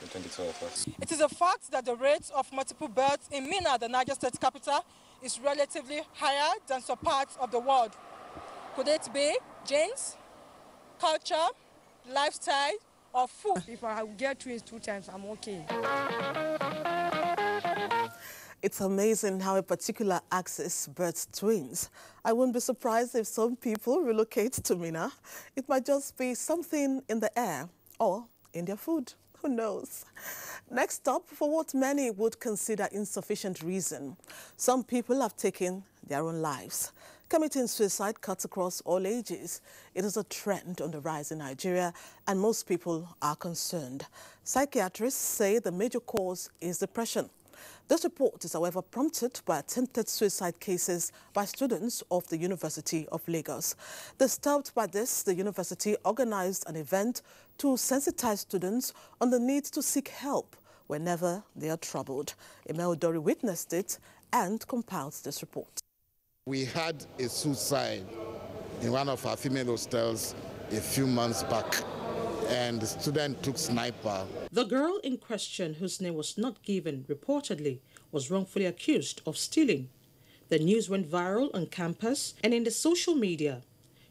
between the two of us. It is a fact that the rate of multiple births in Minna, the Niger State capital, is relatively higher than some parts of the world. Could it be genes, culture, lifestyle, or food? If I get twins 2 times, I'm okay. It's amazing how a particular axis births twins. I wouldn't be surprised if some people relocate to Minna. It might just be something in the air or in their food. Who knows? Next up, for what many would consider insufficient reason, some people have taken their own lives. Committing suicide cuts across all ages. It is a trend on the rise in Nigeria, and most people are concerned. Psychiatrists say the major cause is depression. This report is, however, prompted by attempted suicide cases by students of the University of Lagos. Disturbed by this, the university organized an event to sensitize students on the need to seek help whenever they are troubled. Emel Dori witnessed it and compiled this report. We had a suicide in one of our female hostels a few months back, and the student took sniper. The girl in question, whose name was not given, reportedly was wrongfully accused of stealing. The news went viral on campus and in the social media.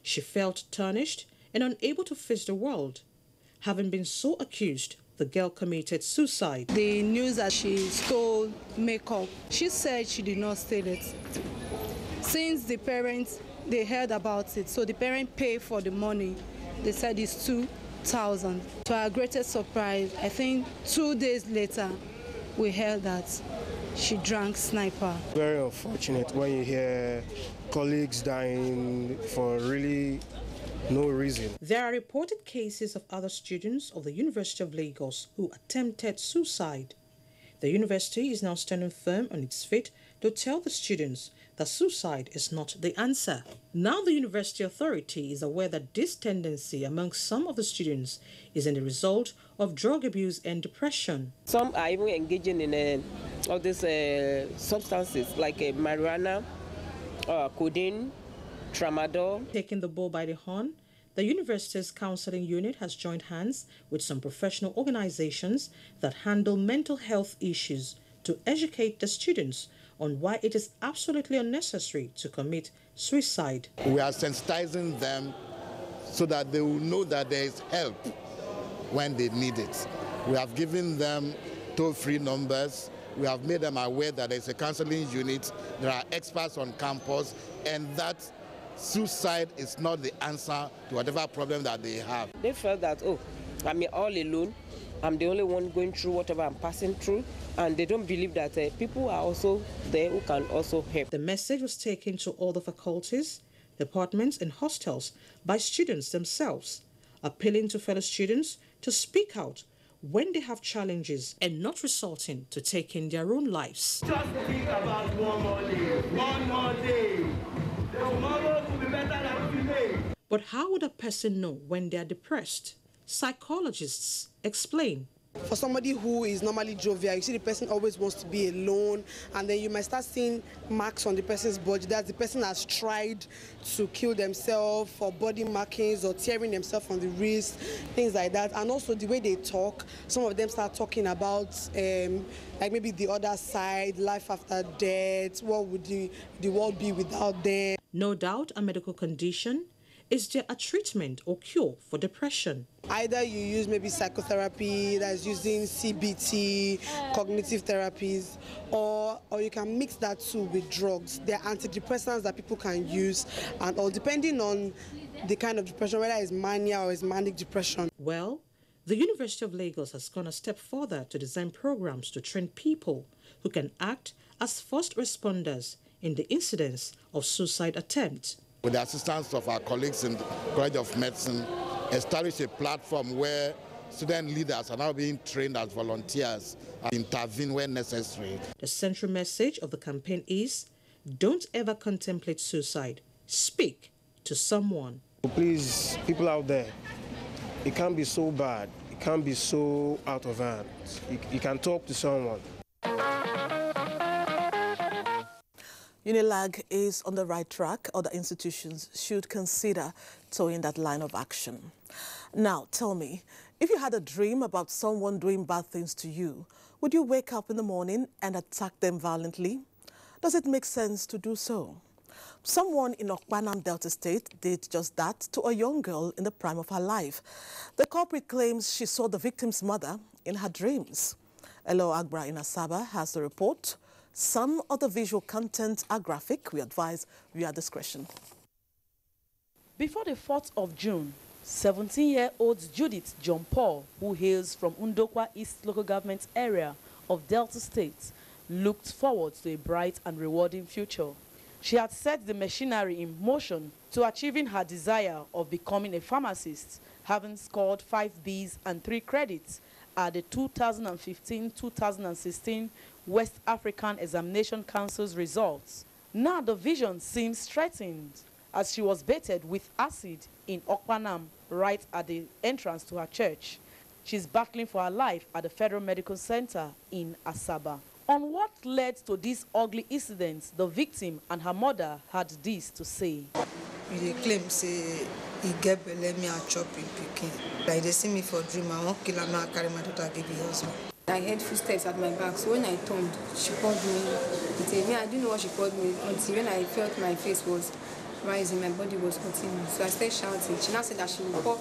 She felt tarnished and unable to face the world. Having been so accused, the girl committed suicide. The news that she stole makeup, she said she did not steal it. Since the parents, they heard about it, so the parents paid for the money. They said it's 2,000. To our greatest surprise, I think 2 days later, we heard that she drank sniper. Very unfortunate when you hear colleagues dying for really no reason. There are reported cases of other students of the University of Lagos who attempted suicide. The university is now standing firm on its feet to tell the students that suicide is not the answer. Now the university authority is aware that this tendency among some of the students is in the result of drug abuse and depression. Some are even engaging in all these substances like marijuana, codeine, tramadol. Taking the bull by the horn, the university's counseling unit has joined hands with some professional organizations that handle mental health issues to educate the students on why it is absolutely unnecessary to commit suicide. We are sensitizing them so that they will know that there is help when they need it. We have given them toll-free numbers. We have made them aware that there is a counseling unit, there are experts on campus, and that suicide is not the answer to whatever problem that they have. They felt that, oh, I'm all alone. I'm the only one going through whatever I'm passing through, and they don't believe that people are also there who can also help. The message was taken to all the faculties, departments, and hostels by students themselves, appealing to fellow students to speak out when they have challenges and not resorting to taking their own lives. Just think about one more day. One more day. Tomorrow will be better than today. But how would a person know when they are depressed? Psychologists explain. For somebody who is normally jovial, you see the person always wants to be alone, and then you might start seeing marks on the person's body that the person has tried to kill themselves, or body markings, or tearing themselves on the wrist, things like that. And also the way they talk, some of them start talking about like maybe the other side, life after death, what would the world be without them. No doubt a medical condition. Is there a treatment or cure for depression? Either you use maybe psychotherapy, that's using CBT, cognitive therapies, or you can mix that too with drugs. There are antidepressants that people can use, and all depending on the kind of depression, whether it's mania or it's manic depression. Well, the University of Lagos has gone a step further to design programs to train people who can act as first responders in the incidents of suicide attempts. With the assistance of our colleagues in the College of Medicine, establish a platform where student leaders are now being trained as volunteers and intervene when necessary. The central message of the campaign is, don't ever contemplate suicide. Speak to someone. Please, people out there, it can't be so bad. It can't be so out of hand. You can talk to someone. UNILAG is on the right track. Other institutions should consider towing that line of action. Now, tell me, if you had a dream about someone doing bad things to you, would you wake up in the morning and attack them violently? Does it make sense to do so? Someone in Okpanam Delta State did just that to a young girl in the prime of her life. The culprit claims she saw the victim's mother in her dreams. Elo Agbra in Asaba has the report. Some of the visual content are graphic. We advise via discretion. Before the 4th of June, 17-year-old Judith John Paul, who hails from Undokwa East local government area of Delta State, looked forward to a bright and rewarding future. She had set the machinery in motion to achieving her desire of becoming a pharmacist, having scored 5 Bs and 3 credits at the 2015-2016 West African Examination Council's results. Now the vision seems threatened as she was baited with acid in Okpanam right at the entrance to her church. She's battling for her life at the Federal Medical Center in Asaba. On what led to these ugly incidents, the victim and her mother had this to say. They claim say he get belle me a chop in pikin. Like they see me for dream, I won't kill her, I carry my daughter give the husband. I heard footsteps at my back, so when I turned, she called me. I didn't know what she called me until when I felt my face was rising, my body was hurting me. So I started shouting. She now said that she will call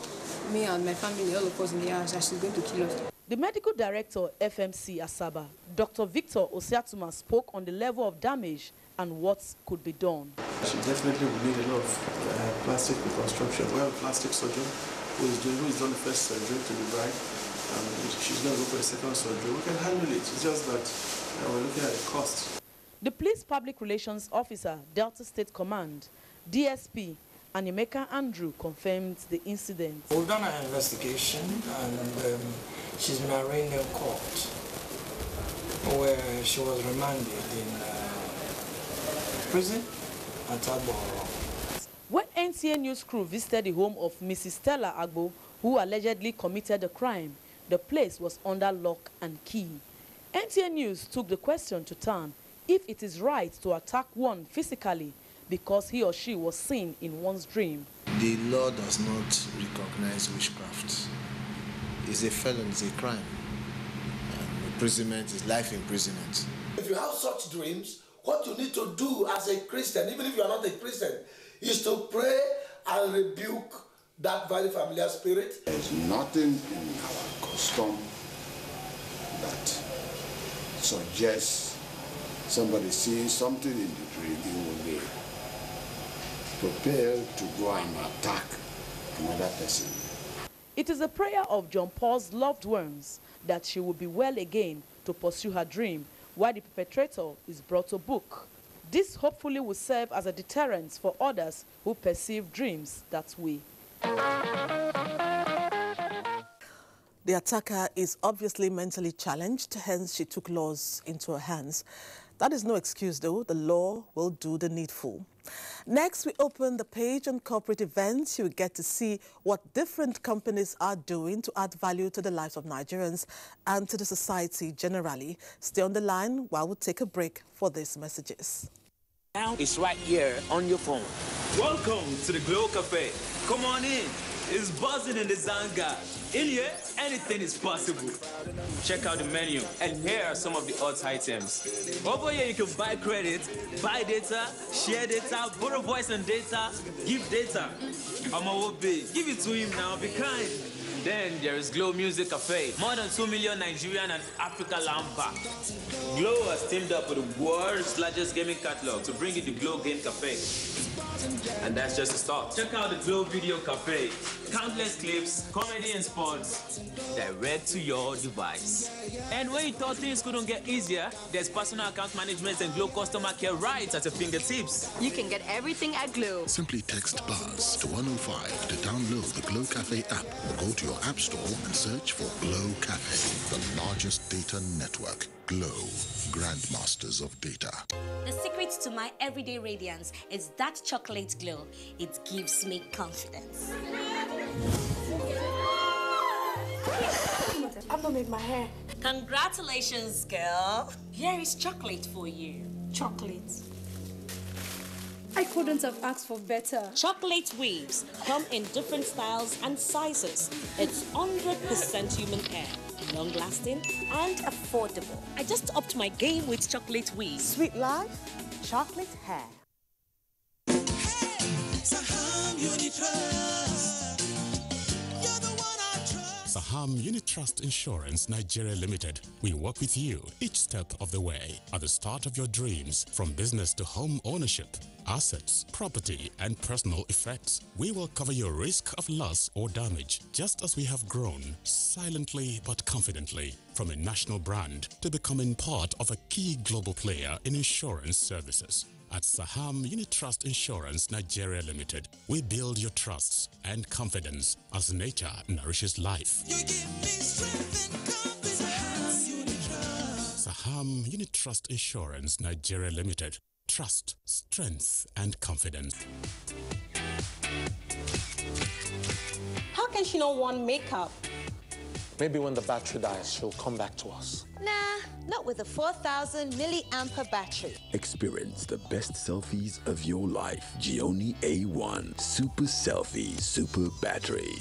me and my family, all of us in the house, that she's going to kill us. The medical director, FMC Asaba, Dr. Victor Osiatuma, spoke on the level of damage and what could be done. She definitely will need a lot of plastic reconstruction. We have a plastic surgeon who is done the first surgery to the bride. She's going to go for a second surgery. We can handle it. It's just that we're looking at the cost. The police public relations officer, Delta State Command, DSP, Animeka Andrew, confirmed the incident. We've done an investigation and she's been arraigned in court where she was remanded in prison at Tabor. When NTA News crew visited the home of Mrs. Stella Agbo, who allegedly committed the crime, the place was under lock and key. NTA News took the question to town if it is right to attack one physically because he or she was seen in one's dream. The law does not recognize witchcraft. It's a felony, it's a crime. Imprisonment is life imprisonment. If you have such dreams, what you need to do as a Christian, even if you are not a Christian, is to pray and rebuke that very familiar spirit. There's nothing in our custom that suggests somebody seeing something in the dream, he will be prepared to go and attack another person. It is a prayer of John Paul's loved ones that she will be well again to pursue her dream while the perpetrator is brought to book. This hopefully will serve as a deterrent for others who perceive dreams that way. The attacker is obviously mentally challenged, hence she took laws into her hands. That is no excuse, though. The law will do the needful. Next, we open the page on corporate events. You will get to see what different companies are doing to add value to the lives of Nigerians and to the society generally. Stay on the line while we take a break for these messages. Now it's right here on your phone. Welcome to the Glow Cafe. Come on in. It's buzzing in the Zanga. In here, anything is possible. Check out the menu, and here are some of the hot items. Over here, you can buy credit, buy data, share data, borrow voice and data, give data. Give it to him now, be kind. Then there is Glow Music Cafe. More than 2 million Nigerian and Africa Lamba. Glow has teamed up with the world's largest gaming catalog to bring you the Glow Game Cafe. And that's just a start. Check out the Glow Video Cafe. Countless clips, comedy and sports, direct to your device. And when you thought things couldn't get easier, there's personal account management and Glow customer care right at your fingertips. You can get everything at Glow. Simply text BUZZ to 105 to download the Glow Cafe app or go to your app store and search for Glow Cafe, the largest data network. Glow, grandmasters of data. The secret to my everyday radiance is that chocolate glow. It gives me confidence. I've not made my hair. Congratulations, girl. Here is chocolate for you. Chocolate. I couldn't have asked for better. Chocolate weaves come in different styles and sizes. It's 100% human hair, long-lasting and affordable. I just upped my game with chocolate weaves. Sweet life, chocolate hair. Saham Unit Trust Insurance Nigeria Limited. We work with you each step of the way. At the start of your dreams, from business to home ownership, assets, property, and personal effects, we will cover your risk of loss or damage, just as we have grown, silently but confidently, from a national brand to becoming part of a key global player in insurance services. At Saham Unit Trust Insurance Nigeria Limited, we build your trusts and confidence as nature nourishes life. You give me strength and confidence. Saham Unit Trust Insurance Nigeria Limited. Trust, strength, and confidence. How can she not want makeup? Maybe when the battery dies, she'll come back to us. Nah, not with a 4,000 milliampere battery. Experience the best selfies of your life. Gioni A1 Super Selfie Super Battery.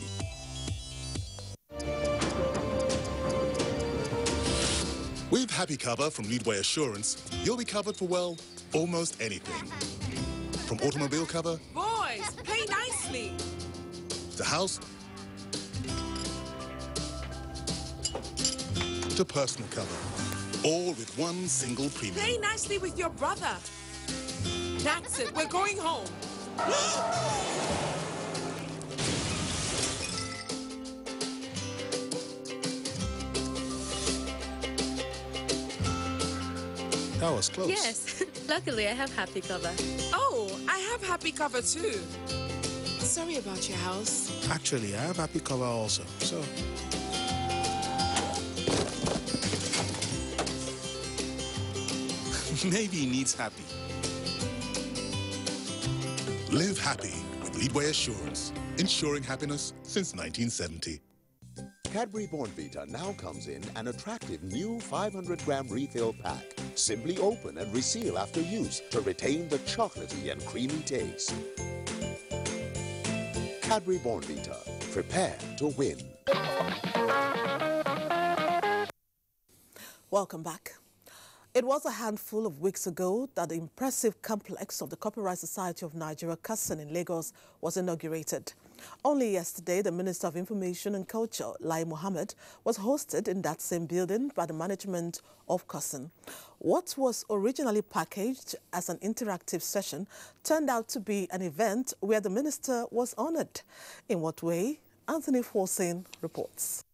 With Happy Cover from Leadway Assurance, you'll be covered for, well, almost anything. From automobile cover... Boys, play nicely! ...to house... ...to personal cover. All with one single premium. Play nicely with your brother. That's it, we're going home. That was close. Yes, luckily I have Happy Cover. Oh, I have Happy Cover too. Sorry about your house. Actually, I have Happy Cover also, so... Maybe he needs happy. Live happy with Leadway Assurance, ensuring happiness since 1970. Cadbury Bournvita now comes in an attractive new 500-gram refill pack. Simply open and reseal after use to retain the chocolatey and creamy taste. Cadbury Bournvita. Prepare to win. Welcome back. It was a handful of weeks ago that the impressive complex of the Copyright Society of Nigeria, COSON, in Lagos was inaugurated. Only yesterday, the Minister of Information and Culture, Lai Mohammed, was hosted in that same building by the management of COSON. What was originally packaged as an interactive session turned out to be an event where the minister was honored. In what way? Anthony Forsen reports.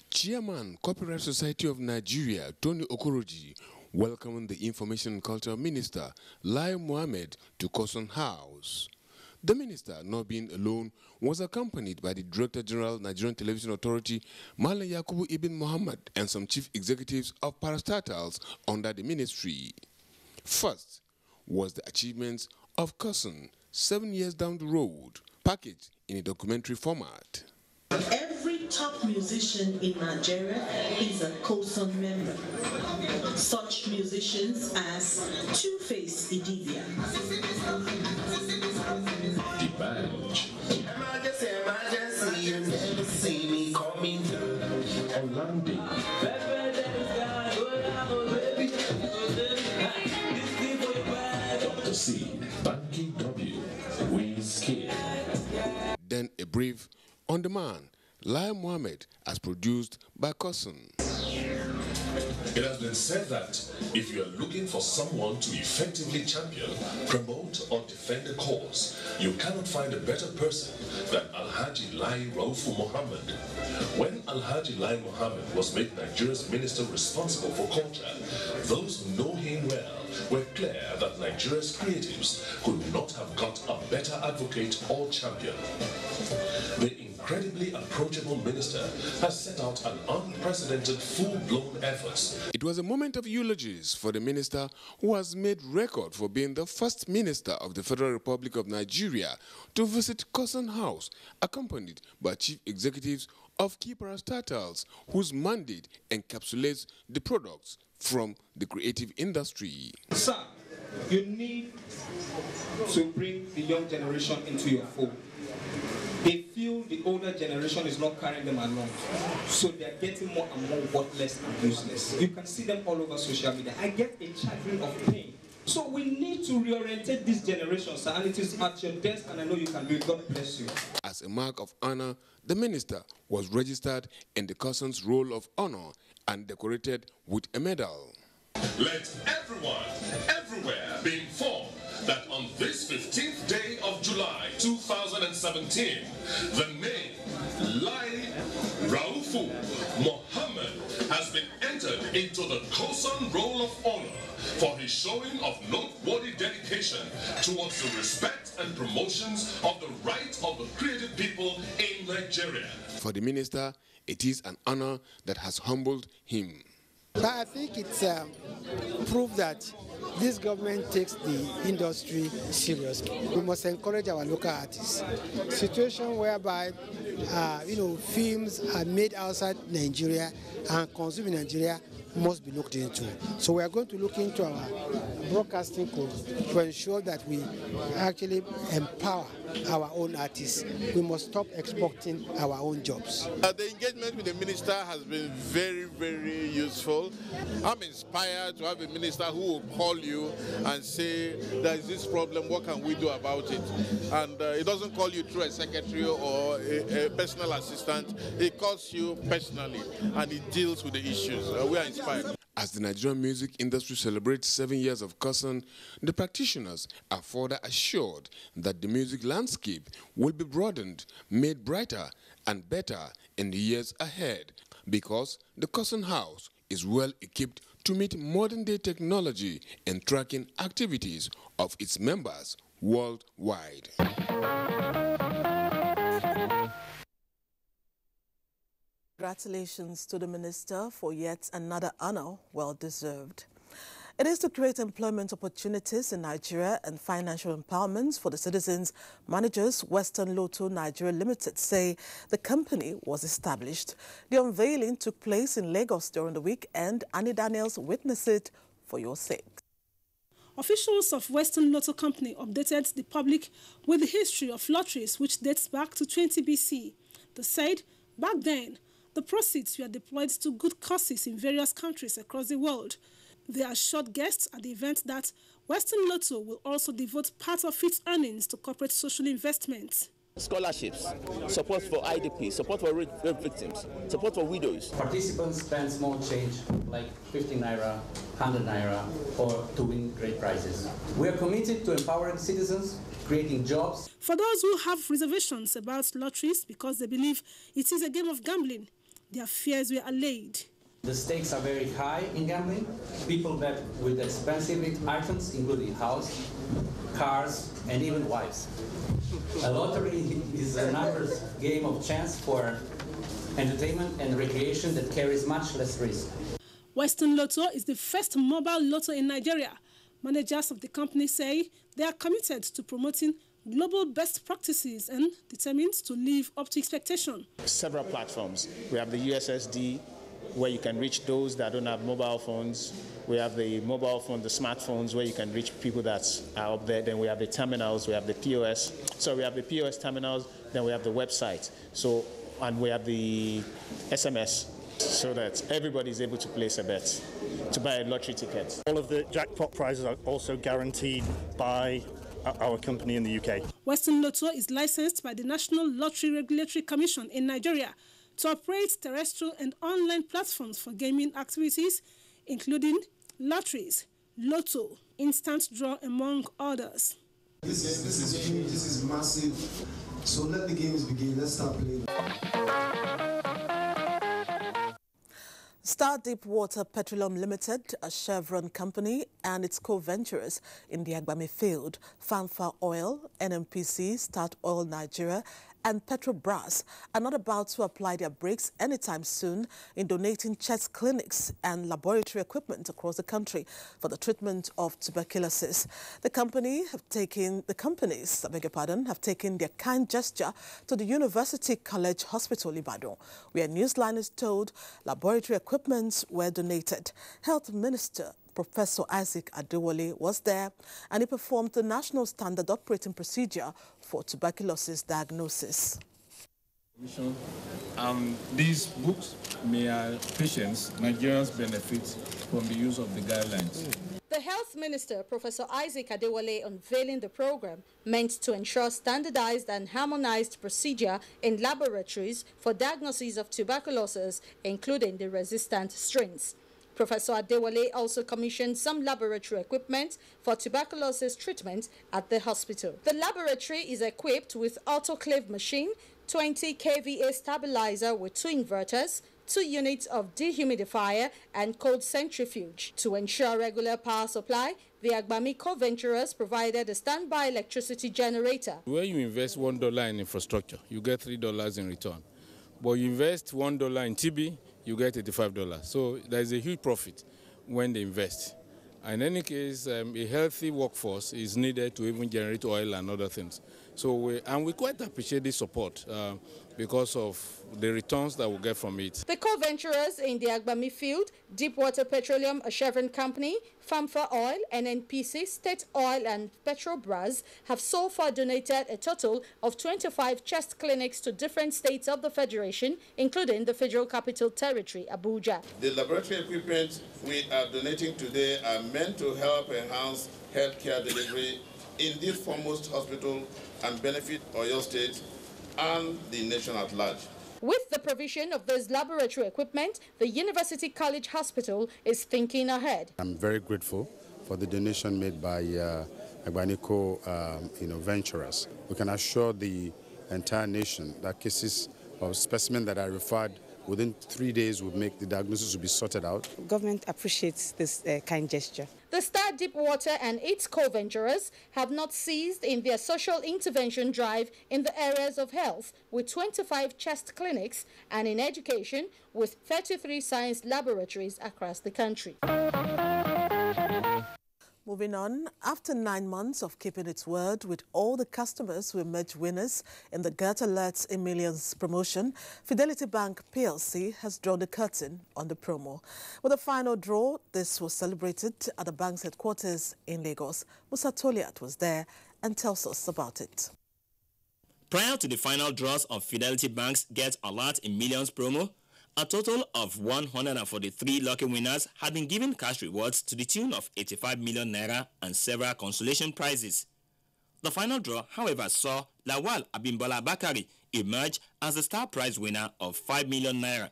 Chairman, Copyright Society of Nigeria, Tony Okoroji, welcoming the Information and Culture Minister, Lai Mohammed, to COSON House. The minister, not being alone, was accompanied by the Director General, Nigerian Television Authority, Malam Yakubu Ibn Muhammad, and some chief executives of parastatals under the ministry. First was the achievements of COSON 7 years down the road, packaged in a documentary format. Every top musician in Nigeria is a COSON member. Such musicians as Two-Face Idibia, The Badge, Emergency, emergency, you never see me coming through. Orlando, Dr. C, Banky W, Whiskey. Then a brief on the man, Lai Mohammed, as produced by COSON. It has been said that if you are looking for someone to effectively champion, promote, or defend a cause, you cannot find a better person than Alhaji Lai Raufu Mohammed. When Alhaji Lai Mohammed was made Nigeria's minister responsible for culture, those who know him well were clear that Nigeria's creatives could not have got a better advocate or champion. The incredibly approachable minister has set out an unprecedented full-blown effort. It was a moment of eulogies for the minister who has made record for being the first minister of the Federal Republic of Nigeria to visit COSON House, accompanied by chief executives of key parastatals whose mandate encapsulates the products from the creative industry. Sir, you need to bring the young generation into your fold. They feel the older generation is not carrying them along, so they're getting more and more worthless and useless. You can see them all over social media. I get a chagrin of pain. So we need to reorientate this generation, sir, and it is at your desk, and I know you can do it. God bless you. As a mark of honor, the minister was registered in the COSON's Roll of Honor and decorated with a medal. Let everyone, everywhere be informed that on this 15th day of July 2017, the name Lai Raufu Mohammed has been entered into the COSON Roll of Honor for his showing of noteworthy dedication towards the respect and promotions of the rights of the creative people in Nigeria. For the minister, it is an honor that has humbled him. But I think it's proof that this government takes the industry seriously. We must encourage our local artists. Situation whereby, films are made outside Nigeria and consumed in Nigeria must be looked into. So we are going to look into our broadcasting code to ensure that we actually empower our own artists. We must stop exporting our own jobs. The engagement with the minister has been very, very useful. I'm inspired to have a minister who will call you and say, there is this problem, what can we do about it? And he doesn't call you through a secretary or a personal assistant. He calls you personally and he deals with the issues. We are inspired. As the Nigerian music industry celebrates 7 years of COSON, the practitioners are further assured that the music landscape will be broadened, made brighter and better in the years ahead, because the COSON House is well equipped to meet modern-day technology in tracking activities of its members worldwide. Congratulations to the minister for yet another honor well deserved. It is to create employment opportunities in Nigeria and financial empowerment for the citizens. Managers Western Lotto Nigeria Limited say the company was established. The unveiling took place in Lagos during the week, and Annie Daniels witnessed it for your sake. Officials of Western Lotto Company updated the public with the history of lotteries, which dates back to 20 BC. They said back then, the proceeds were deployed to good causes in various countries across the world. They assured guests at the event that Western Lotto will also devote part of its earnings to corporate social investments. Scholarships, support for IDP, support for rape victims, support for widows. Participants spend small change like 50 naira, 100 naira, or to win great prizes. We are committed to empowering citizens, creating jobs. For those who have reservations about lotteries because they believe it is a game of gambling, their fears were allayed. The stakes are very high in gambling. People bet with expensive items, including house, cars, and even wives. A lottery is a numbers game of chance for entertainment and recreation that carries much less risk. Western Lotto is the first mobile lotto in Nigeria. Managers of the company say they are committed to promoting global best practices and determined to live up to expectation. Several platforms. We have the USSD, where you can reach those that don't have mobile phones. We have the mobile phone, the smartphones, where you can reach people that are up there. Then we have the terminals, we have the POS. So we have the POS terminals, then we have the website. So, and we have the SMS, so that everybody is able to place a bet, to buy a lottery ticket. All of the jackpot prizes are also guaranteed by our company in the UK. Western Lotto is licensed by the National Lottery Regulatory Commission in Nigeria to operate terrestrial and online platforms for gaming activities, including lotteries, lotto, instant draw, among others. This is huge, this is massive. So let the games begin. Let's start playing. Star Deepwater Petroleum Limited, a Chevron company, and its co-venturers in the Agbami field, Fanfa Oil, NNPC, Start Oil Nigeria, and Petrobras, are not about to apply their brakes anytime soon in donating chest clinics and laboratory equipment across the country for the treatment of tuberculosis. The companies have taken their kind gesture to the University College Hospital, Ibadan, where NewsLine is told laboratory equipment were donated. Health Minister Professor Isaac Adewale was there, and he performed the national standard operating procedure for tuberculosis diagnosis. These books may our patients, Nigerians, benefit from the use of the guidelines. The Health Minister, Professor Isaac Adewale, unveiling the program meant to ensure standardized and harmonized procedure in laboratories for diagnosis of tuberculosis, including the resistant strains. Professor Adewale also commissioned some laboratory equipment for tuberculosis treatment at the hospital. The laboratory is equipped with autoclave machine, 20 kVA stabilizer with 2 inverters, 2 units of dehumidifier and cold centrifuge. To ensure regular power supply, the Agbami co-venturers provided a standby electricity generator. Where you invest $1 in infrastructure, you get $3 in return. But you invest $1 in TB, you get $85. So there's a huge profit when they invest. In any case, a healthy workforce is needed to even generate oil and other things. So we quite appreciate this support because of the returns that we get from it. The co-venturers in the Agbami field, Deepwater Petroleum, a Chevron company, Fanfa Oil, NNPC, State Oil and Petrobras have so far donated a total of 25 chest clinics to different states of the Federation, including the Federal Capital Territory, Abuja. The laboratory equipment we are donating today are meant to help enhance healthcare delivery in this foremost hospital and benefit Oyo State and the nation at large. With the provision of this laboratory equipment, the University College Hospital is thinking ahead. I'm very grateful for the donation made by Agbaniko venturers. We can assure the entire nation that cases of specimens that are referred within 3 days will make the diagnosis will be sorted out. Government appreciates this kind gesture. The Star Deepwater and its co-venturers have not ceased in their social intervention drive in the areas of health with 25 chest clinics and in education with 33 science laboratories across the country. Moving on, after 9 months of keeping its word with all the customers who emerged winners in the Get Alerts in Millions promotion, Fidelity Bank PLC has drawn the curtain on the promo. With a final draw, this was celebrated at the bank's headquarters in Lagos. Musa Toliat was there and tells us about it. Prior to the final draws of Fidelity Bank's Get Alert in Millions promo, a total of 143 lucky winners had been given cash rewards to the tune of 85 million naira and several consolation prizes. The final draw, however, saw Lawal Abimbola Bakari emerge as the star prize winner of 5 million naira.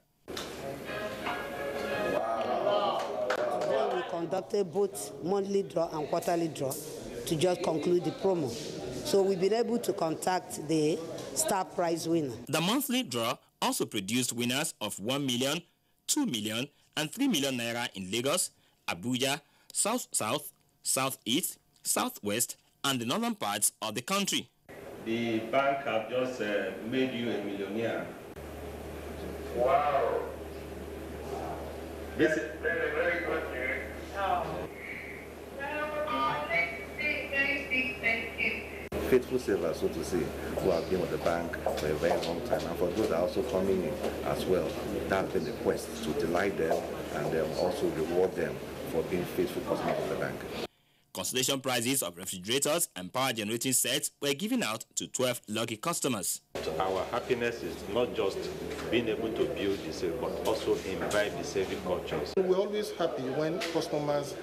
Today we conducted both monthly draw and quarterly draw to just conclude the promo. So we've been able to contact the star prize winner. The monthly draw also produced winners of 1 million, 2 million, and 3 million naira in Lagos, Abuja, South-South, South-East, South-West, and the northern parts of the country. The bank have just made you a millionaire. Wow. This is very good news. Faithful savers, so to say, who have been with the bank for a very long time, and for those that are also coming in as well, that's been the quest to delight them and also reward them for being faithful customers of the bank. Consolation prizes of refrigerators and power generating sets were given out to 12 lucky customers. Our happiness is not just being able to build the sale, but also imbibe the saving cultures. We're always happy when customers,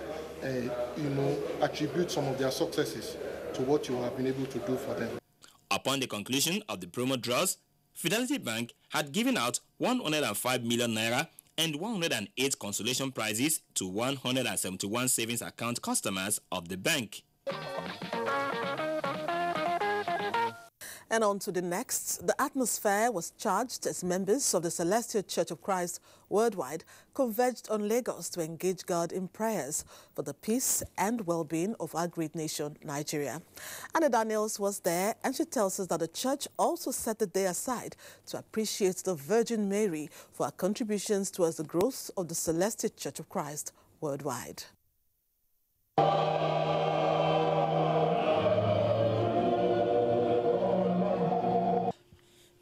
attribute some of their successes to what you have been able to do for them. Upon the conclusion of the promo draws, Fidelity Bank had given out 105 million naira and 108 consolation prizes to 171 savings account customers of the bank. And on to the next. The atmosphere was charged as members of the Celestial Church of Christ worldwide converged on Lagos to engage God in prayers for the peace and well-being of our great nation, Nigeria. Anna Daniels was there, and she tells us that the church also set the day aside to appreciate the Virgin Mary for her contributions towards the growth of the Celestial Church of Christ worldwide.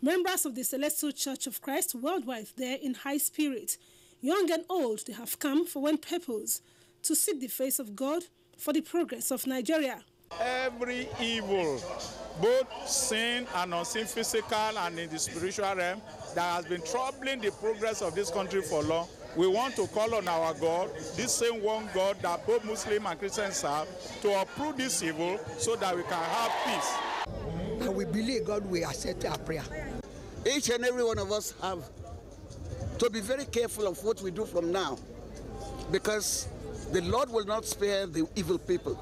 Members of the Celestial Church of Christ worldwide there in high spirit. Young and old, they have come for one purpose, to seek the face of God for the progress of Nigeria. Every evil, both sin and unseen, physical and in the spiritual realm, that has been troubling the progress of this country for long, we want to call on our God, this same one God that both Muslim and Christians serve, to uproot this evil so that we can have peace. And we believe God will accept our prayer. Each and every one of us have to be very careful of what we do from now, because the Lord will not spare the evil people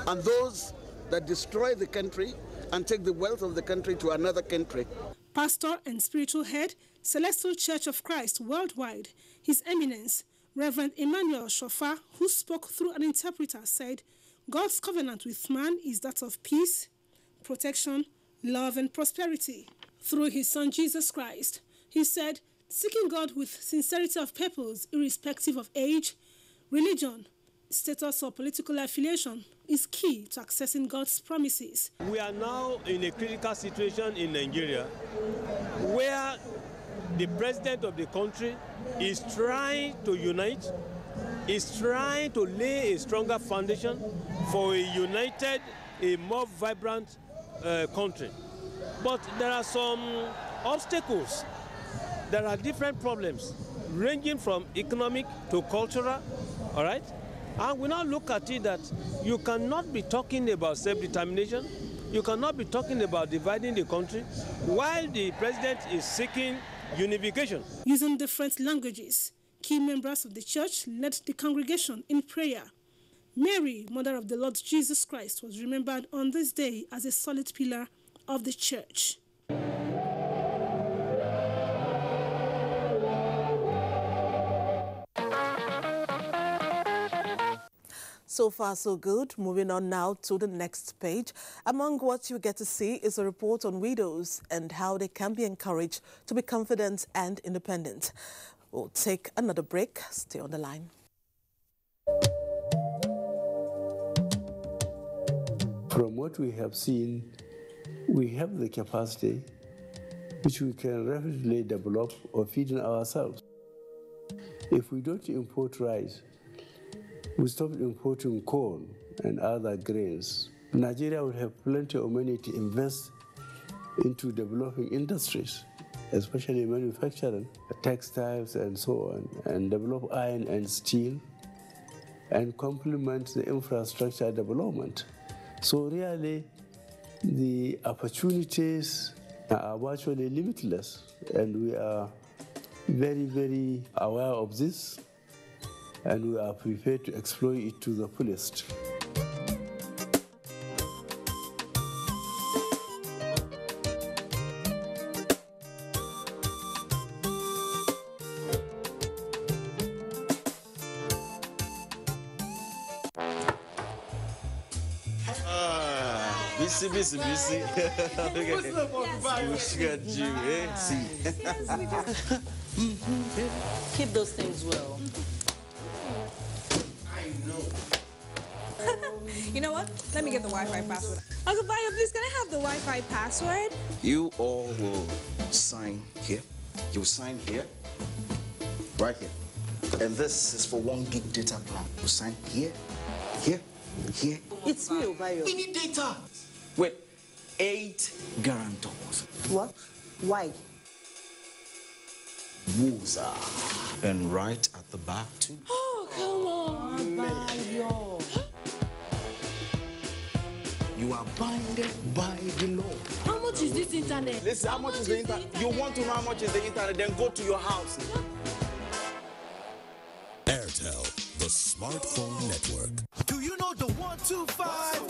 and those that destroy the country and take the wealth of the country to another country. Pastor and spiritual head, Celestial Church of Christ worldwide, His Eminence, Reverend Emmanuel Shofa, who spoke through an interpreter, said, God's covenant with man is that of peace, protection, love, and prosperity. Through His Son, Jesus Christ, He said, seeking God with sincerity of purpose, irrespective of age, religion, status, or political affiliation, is key to accessing God's promises. We are now in a critical situation in Nigeria where the president of the country is trying to unite, is trying to lay a stronger foundation for a united, a more vibrant country. But there are some obstacles. There are different problems ranging from economic to cultural, all right? And we now look at it that you cannot be talking about self-determination, you cannot be talking about dividing the country while the president is seeking unification. Using different languages, key members of the church led the congregation in prayer. Mary, mother of the Lord Jesus Christ, was remembered on this day as a solid pillar of the church. So far, so good. Moving on now to the next page. Among what you get to see is a report on widows and how they can be encouraged to be confident and independent. We'll take another break. Stay on the line. From what we have seen, we have the capacity which we can rapidly develop or feed in ourselves. If we don't import rice, we stop importing corn and other grains, Nigeria will have plenty of money to invest into developing industries, especially manufacturing, textiles and so on, and develop iron and steel, and complement the infrastructure development. So really, the opportunities are virtually limitless, and we are very, very aware of this, and we are prepared to exploit it to the fullest. busy. Look at you, eh? See. Keep those things well. I know. You know what? Let me get the Wi-Fi password. Uncle Bayo, please, can I have the Wi-Fi password? You all will sign here. You sign here. Right here. And this is for 1 gig data plan. You sign here, here. It's me, Obayo. We need data. With 8 guarantors. What? Why? Woza. And right at the back, too. Oh, come on, Bayo. You are binded by the law. How much is this internet? Listen, how much is the internet? You want to know how much is the internet, then go to your house. Airtel, the smartphone network. Do you know the 125?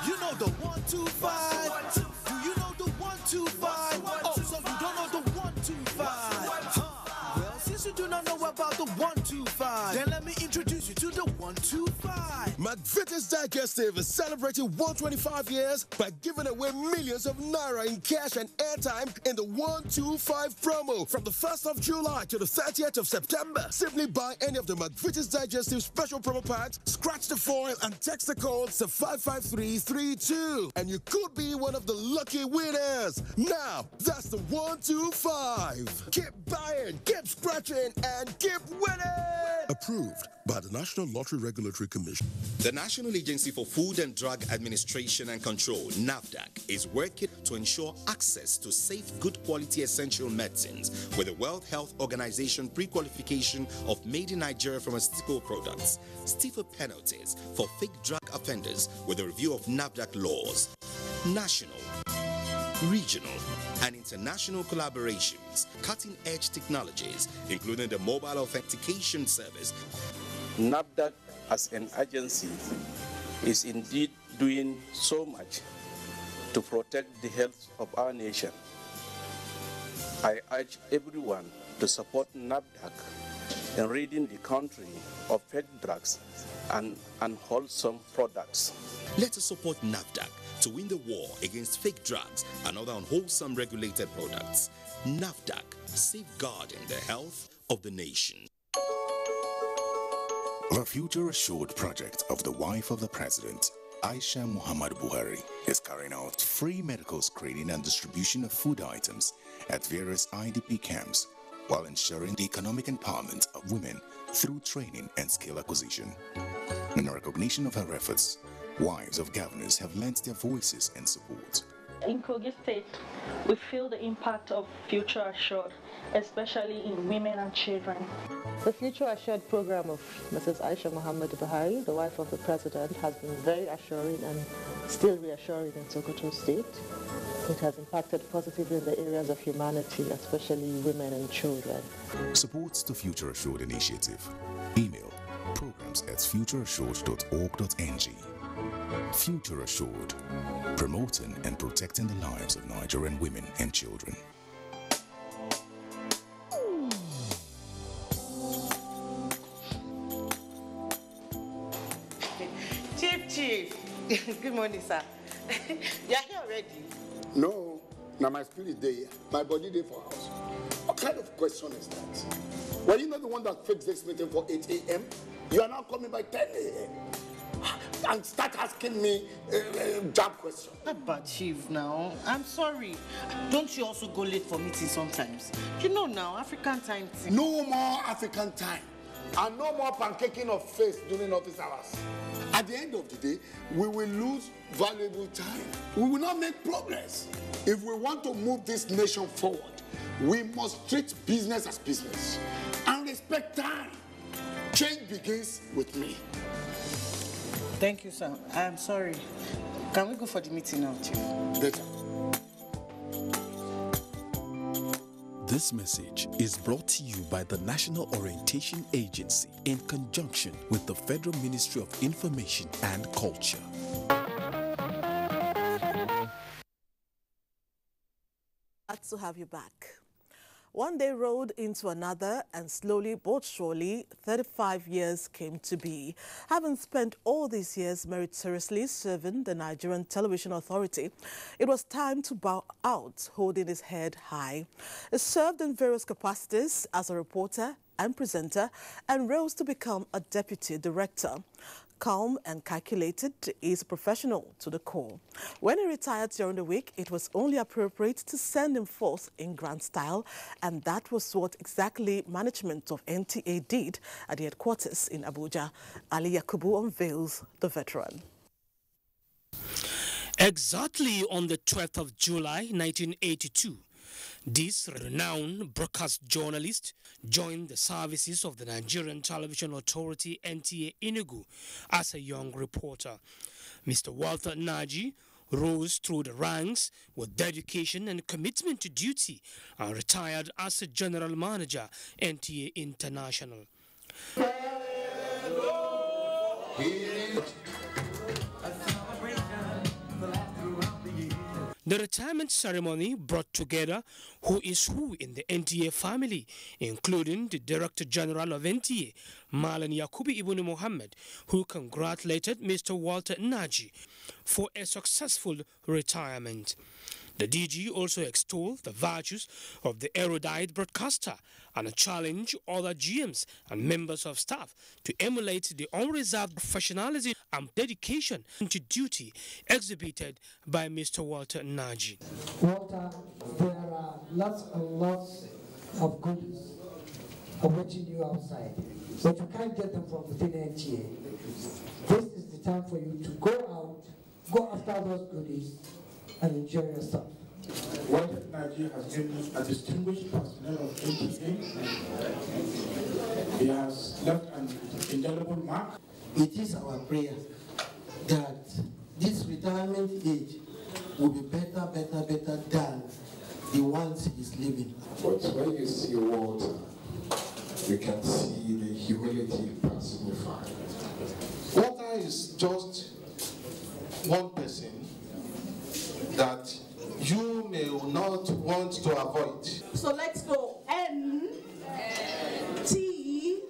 You know the 125? Do you know the 125? Oh, so you don't know the 125? Well, since you do not know about the 125, then let me introduce you to the 125. McVitie's Digestive is celebrating 125 years by giving away millions of naira in cash and airtime in the 125 promo from the 1st of July to the 30th of September. Simply buy any of the McVitie's Digestive special promo packs, scratch the foil, and text the code to 55332, and you could be one of the lucky winners. Now, that's the 125. Keep buying, keep scratching, and keep winning. Approved by the National Lottery Regulatory Commission. The National Agency for Food and Drug Administration and Control, NAFDAC, is working to ensure access to safe, good quality essential medicines with the World Health Organization pre-qualification of made in Nigeria pharmaceutical products, stiffer penalties for fake drug offenders with a review of NAFDAC laws, national, regional, and international collaborations, cutting-edge technologies, including the mobile authentication service. NAFDAC as an agency is indeed doing so much to protect the health of our nation. I urge everyone to support NAFDAC in ridding the country of fake drugs and unwholesome products. Let us support NAFDAC to win the war against fake drugs and other unwholesome regulated products. NAFDAC, safeguarding the health of the nation. The Future Assured project of the wife of the president, Aisha Muhammad Buhari, is carrying out free medical screening and distribution of food items at various IDP camps while ensuring the economic empowerment of women through training and skill acquisition. In recognition of her efforts, wives of governors have lent their voices and support. In Kogi State, we feel the impact of Future Assured, especially in women and children. The Future Assured program of Mrs. Aisha Muhammad Buhari, the wife of the president, has been very assuring and still reassuring in Sokoto State. It has impacted positively in the areas of humanity, especially women and children. Supports the Future Assured initiative. Email programs@futureassured.org.ng. Future Assured, promoting and protecting the lives of Nigerian women and children. Chief. Good morning, sir. You are here already? No, now my spirit day here. My body day for house. What kind of question is that? Were you not the one that fixed this meeting for 8 a.m.? You are now coming by 10 a.m. and start asking me job questions. But Chief, now, I'm sorry. Don't you also go late for meetings sometimes? You know now, African time. No more African time. And no more pancaking of face during office hours. At the end of the day, we will lose valuable time. We will not make progress. If we want to move this nation forward, we must treat business as business and respect time. Change begins with me. Thank you, sir. I'm sorry. Can we go for the meeting now, Chief? Better. This message is brought to you by the National Orientation Agency in conjunction with the Federal Ministry of Information and Culture. Glad to have you back. One day rode into another, and slowly but surely, 35 years came to be. Having spent all these years meritoriously serving the Nigerian Television Authority, it was time to bow out, holding his head high. He served in various capacities as a reporter and presenter, and rose to become a deputy director. Calm and calculated, he is a professional to the core. When he retired during the week, it was only appropriate to send him forth in grand style, and that was what exactly management of NTA did at the headquarters in Abuja. Ali Yakubu unveils the veteran. Exactly on the 12th of July 1982, this renowned broadcast journalist joined the services of the Nigerian Television Authority NTA Enugu as a young reporter. Mr. Walter Naji rose through the ranks with dedication and commitment to duty and retired as a general manager NTA International. The retirement ceremony brought together who is who in the NTA family, including the Director General of NTA, Malan Yakubu Ibn Mohammed, who congratulated Mr. Walter Naji for a successful retirement. The DG also extolled the virtues of the erudite broadcaster and challenged other GMs and members of staff to emulate the unreserved professionalism and dedication to duty exhibited by Mr. Walter Naji. Walter, there are lots and lots of goodies awaiting you outside, but you can't get them from within NTA. This is the time for you to go out, go after those goodies, and enjoy yourself. Walter Naji has been a distinguished personnel of NTA. He has left an indelible mark. It is our prayer that this retirement age will be better than the ones he's living. But when you see Walter, you can see the humility personified. Walter is just one person that you may not want to avoid. So let's go. N T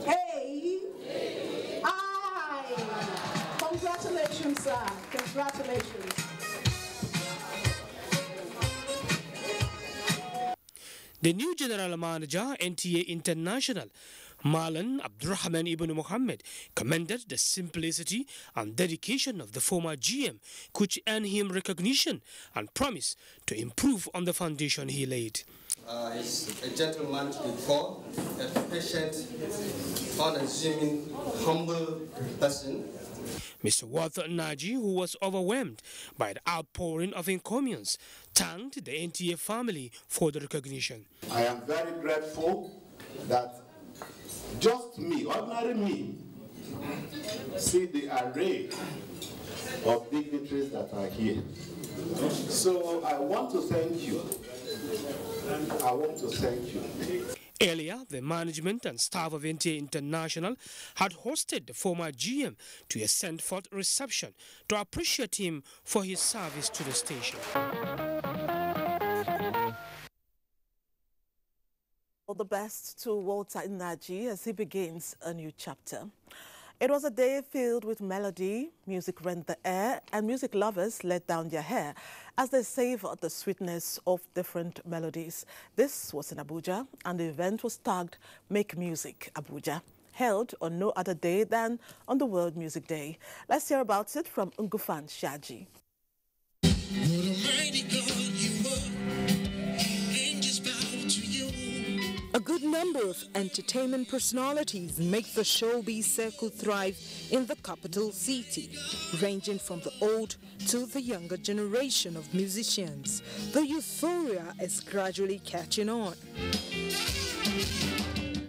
A I. Congratulations, sir. Congratulations. The new general manager, NTA International, Malan Abdurrahman Ibn Mohammed, commended the simplicity and dedication of the former GM, which earned him recognition and promised to improve on the foundation he laid. He's a gentleman to the core, a patient, unassuming, humble person. Mr. Walter Naji, who was overwhelmed by the outpouring of encomiums, thanked the NTA family for the recognition. I am very grateful that just me, ordinary me, see the array of dignitaries that are here. So I want to thank you. I want to thank you. Earlier, the management and staff of NTA International had hosted the former GM to a sent-forth reception to appreciate him for his service to the station. All the best to Walter Naji as he begins a new chapter. It was a day filled with melody, music rent the air, and music lovers let down their hair as they savored the sweetness of different melodies. This was in Abuja, and the event was tagged Make Music Abuja, held on no other day than on the World Music Day. Let's hear about it from Ngufan Shaji. A good number of entertainment personalities make the showbiz circle thrive in the capital city, ranging from the old to the younger generation of musicians. The euphoria is gradually catching on.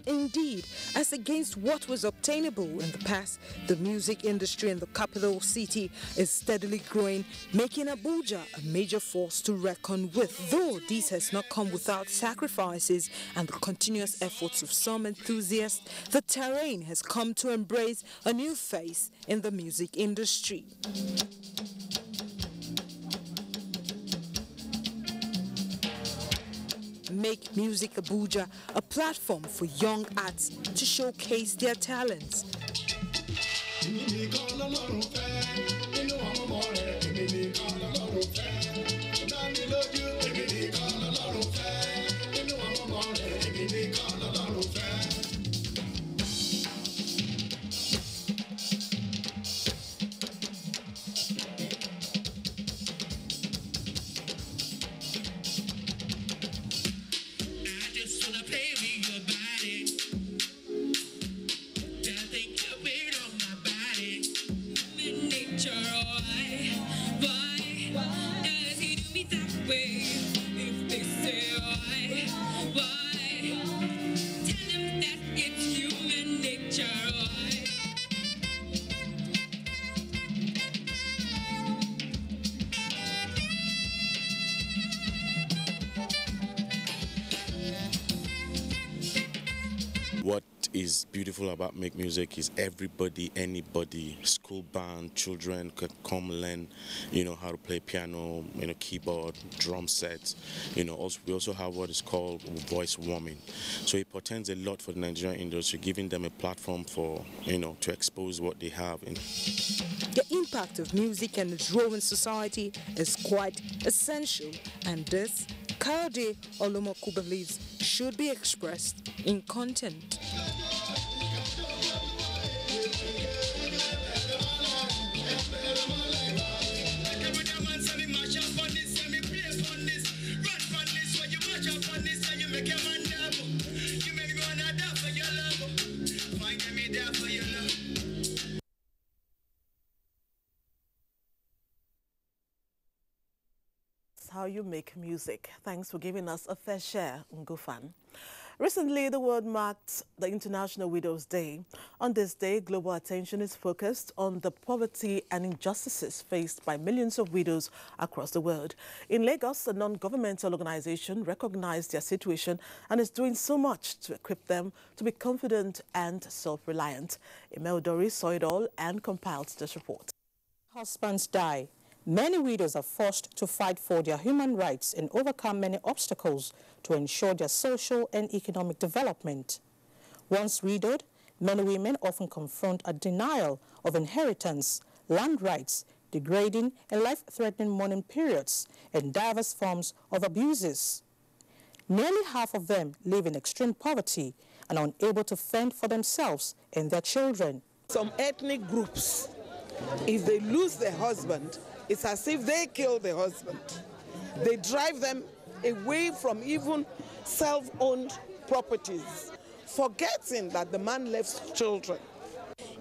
Indeed, as against what was obtainable in the past, the music industry in the capital city is steadily growing, making Abuja a major force to reckon with. Though this has not come without sacrifices and the continuous efforts of some enthusiasts, the terrain has come to embrace a new face in the music industry. Make Music Abuja a platform for young arts to showcase their talents. What is beautiful about Make Music is everybody, anybody, school band, children could come learn, how to play piano, keyboard, drum sets. Also, we also have what is called voice warming. So it portends a lot for the Nigerian industry, giving them a platform for, to expose what they have. The impact of music and its role in society is quite essential, and this, Kayode Olumoku believes, should be expressed in content. How you make music. Thanks for giving us a fair share, Ngufan. Recently, the world marked the International Widows' Day. On this day, global attention is focused on the poverty and injustices faced by millions of widows across the world. In Lagos, a non-governmental organization recognized their situation and is doing so much to equip them to be confident and self-reliant. Emel Dori saw it all and compiled this report. Husbands die. Many widows are forced to fight for their human rights and overcome many obstacles to ensure their social and economic development. Once widowed, many women often confront a denial of inheritance, land rights, degrading and life-threatening mourning periods, and diverse forms of abuses. Nearly half of them live in extreme poverty and are unable to fend for themselves and their children. Some ethnic groups, if they lose their husband, it's as if they kill the husband. They drive them away from even self-owned properties, forgetting that the man left children.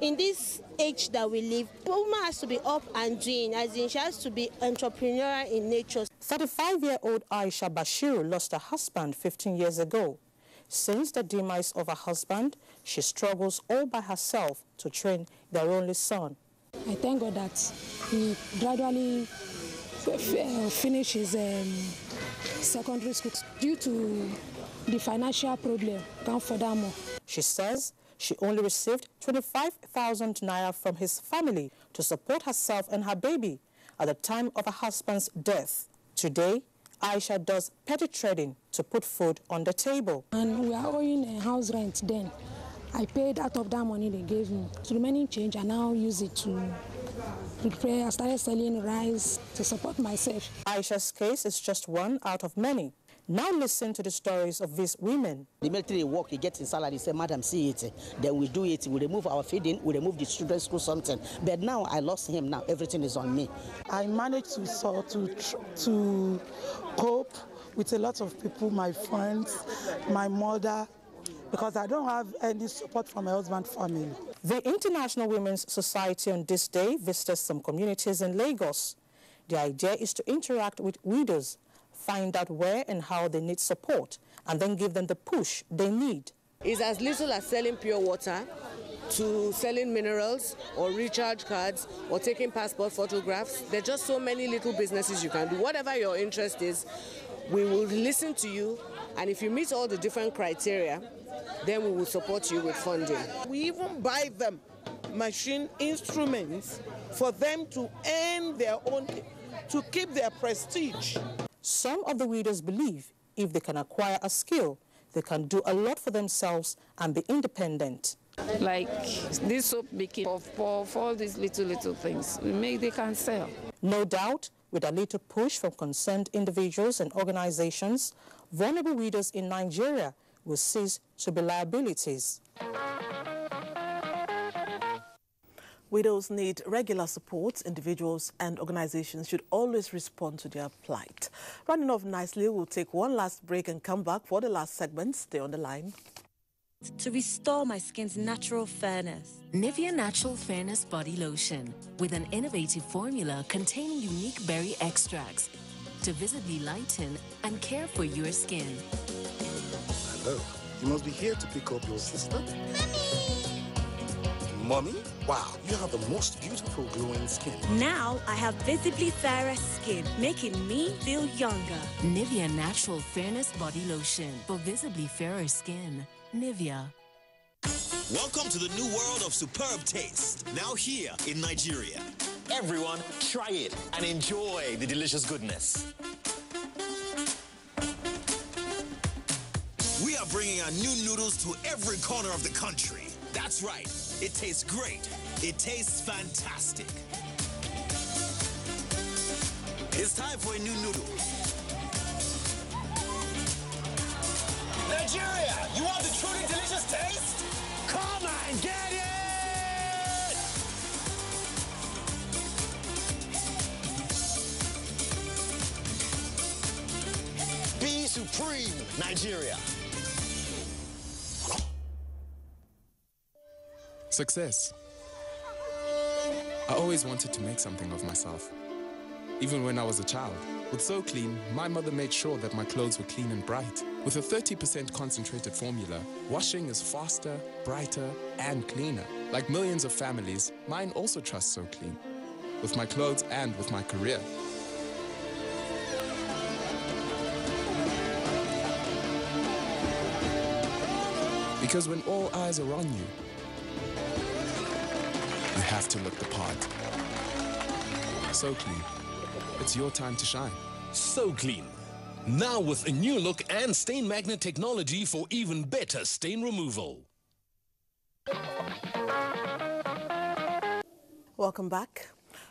In this age that we live, a woman has to be up and doing, as in she has to be entrepreneurial in nature. 35-year-old Aisha Bashiru lost her husband 15 years ago. Since the demise of her husband, she struggles all by herself to train their only son. I thank God that he gradually finished his secondary school. Due to the financial problem, can't further more. She says she only received 25,000 naira from his family to support herself and her baby at the time of her husband's death. Today, Aisha does petty trading to put food on the table. And we are owing a house rent then. I paid out of that money they gave me. So the remaining change, I now use it to prepare. I started selling rice to support myself. Aisha's case is just one out of many. Now listen to the stories of these women. The military work, he gets his salary, say, madam, see it. Then we do it. We remove our feeding, we remove the children's school something. But now I lost him, now everything is on me. I managed to cope with a lot of people, my friends, my mother, because I don't have any support from my husband's family. The International Women's Society on this day visited some communities in Lagos. The idea is to interact with widows, find out where and how they need support, and then give them the push they need. It's as little as selling pure water to selling minerals or recharge cards or taking passport photographs. There are just so many little businesses you can do. Whatever your interest is, we will listen to you, and if you meet all the different criteria, then we will support you with funding. We even buy them machine instruments for them to earn their own, to keep their prestige. Some of the widows believe if they can acquire a skill, they can do a lot for themselves and be independent. Like this soap making, puff, all these little things, they can sell. No doubt, with a little push from concerned individuals and organizations, vulnerable widows in Nigeria will cease to be liabilities. Widows need regular support. Individuals and organizations should always respond to their plight. Running off nicely, we'll take one last break and come back for the last segment. Stay on the line. To restore my skin's natural fairness. Nivea Natural Fairness Body Lotion with an innovative formula containing unique berry extracts to visibly lighten and care for your skin. Hello. You must be here to pick up your sister. Mommy? Wow, you have the most beautiful glowing skin. Now I have visibly fairer skin, making me feel younger. Nivea Natural Fairness Body Lotion for visibly fairer skin. Nivea. Welcome to the new world of superb taste, now here in Nigeria. Everyone, try it and enjoy the delicious goodness. We are bringing our new noodles to every corner of the country. That's right, it tastes great. It tastes fantastic. It's time for a new noodle. Nigeria, you want the truly delicious taste? Come and get it! Be supreme, Nigeria. Success. I always wanted to make something of myself. Even when I was a child. With So Clean, my mother made sure that my clothes were clean and bright. With a 30% concentrated formula, washing is faster, brighter, and cleaner. Like millions of families, mine also trust So Clean. With my clothes and with my career. Because when all eyes are on you, you have to look the part. So Clean. It's your time to shine. So Clean. Now with a new look and stain magnet technology for even better stain removal. Welcome back.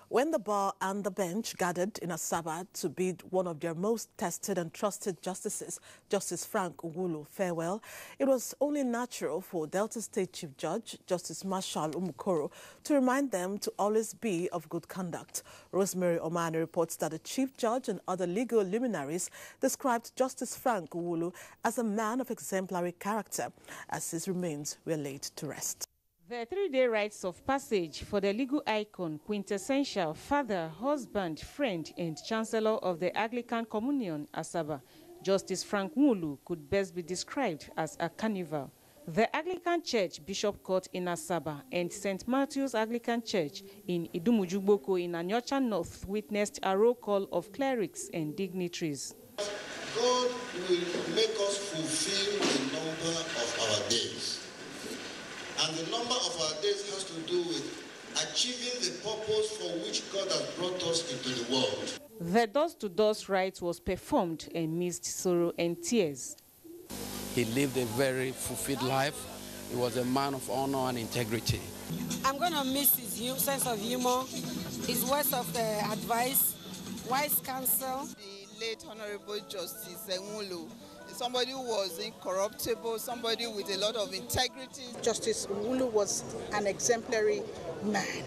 When the bar and the bench gathered in Asaba to bid one of their most tested and trusted justices, Justice Frank Wulu, farewell, it was only natural for Delta State Chief Judge, Justice Marshal Umukoro, to remind them to always be of good conduct. Rosemary Omani reports that the Chief Judge and other legal luminaries described Justice Frank Wulu as a man of exemplary character, as his remains were laid to rest. The 3-day rites of passage for the legal icon, quintessential father, husband, friend, and chancellor of the Anglican Communion, Asaba, Justice Frank Wulu, could best be described as a carnival. The Anglican Church Bishop Court in Asaba and St. Matthew's Anglican Church in Idumujugboko in Anyocha North witnessed a roll call of clerics and dignitaries. God will make us fulfill the number of our days. And the number of our days has to do with achieving the purpose for which God has brought us into the world. The door-to-door rite was performed amidst sorrow and tears. He lived a very fulfilled life. He was a man of honor and integrity. I'm going to miss his sense of humor, his words of advice, wise counsel. The late Honorable Justice Wulu, somebody who was incorruptible, somebody with a lot of integrity. Justice Wulu was an exemplary man.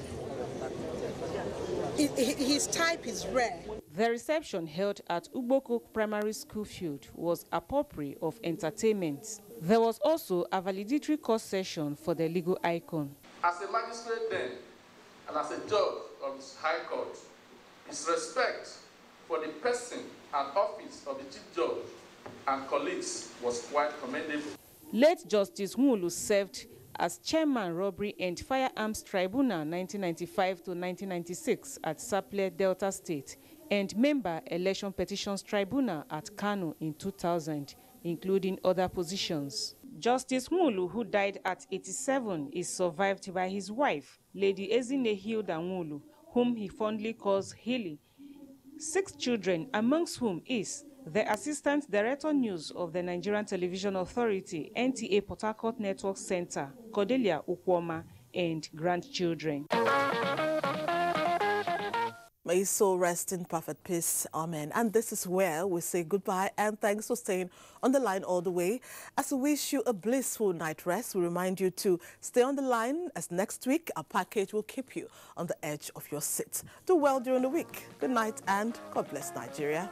His type is rare. The reception held at Ugboko Primary School field was a potpourri of entertainment. There was also a valedictory course session for the legal icon. As a magistrate then, and as a judge of this High Court, his respect for the person and office of the Chief Judge and colleagues was quite commendable. Late Justice Wulu served as Chairman Robbery and Firearms Tribunal 1995 to 1996 at Sapele, Delta State, and Member Election Petitions Tribunal at Kano in 2000, including other positions. Justice Wulu, who died at 87, is survived by his wife, Lady Ezine Hilda Wulu, whom he fondly calls Hilly. 6 children, amongst whom is The Assistant Director News of the Nigerian Television Authority, NTA Port Harcourt Network Center, Cordelia Ukwoma, and grandchildren. May his soul rest in perfect peace. Amen. And this is where we say goodbye and thanks for staying on the line all the way. As we wish you a blissful night rest, we remind you to stay on the line as next week our package will keep you on the edge of your seat. Do well during the week. Good night and God bless Nigeria.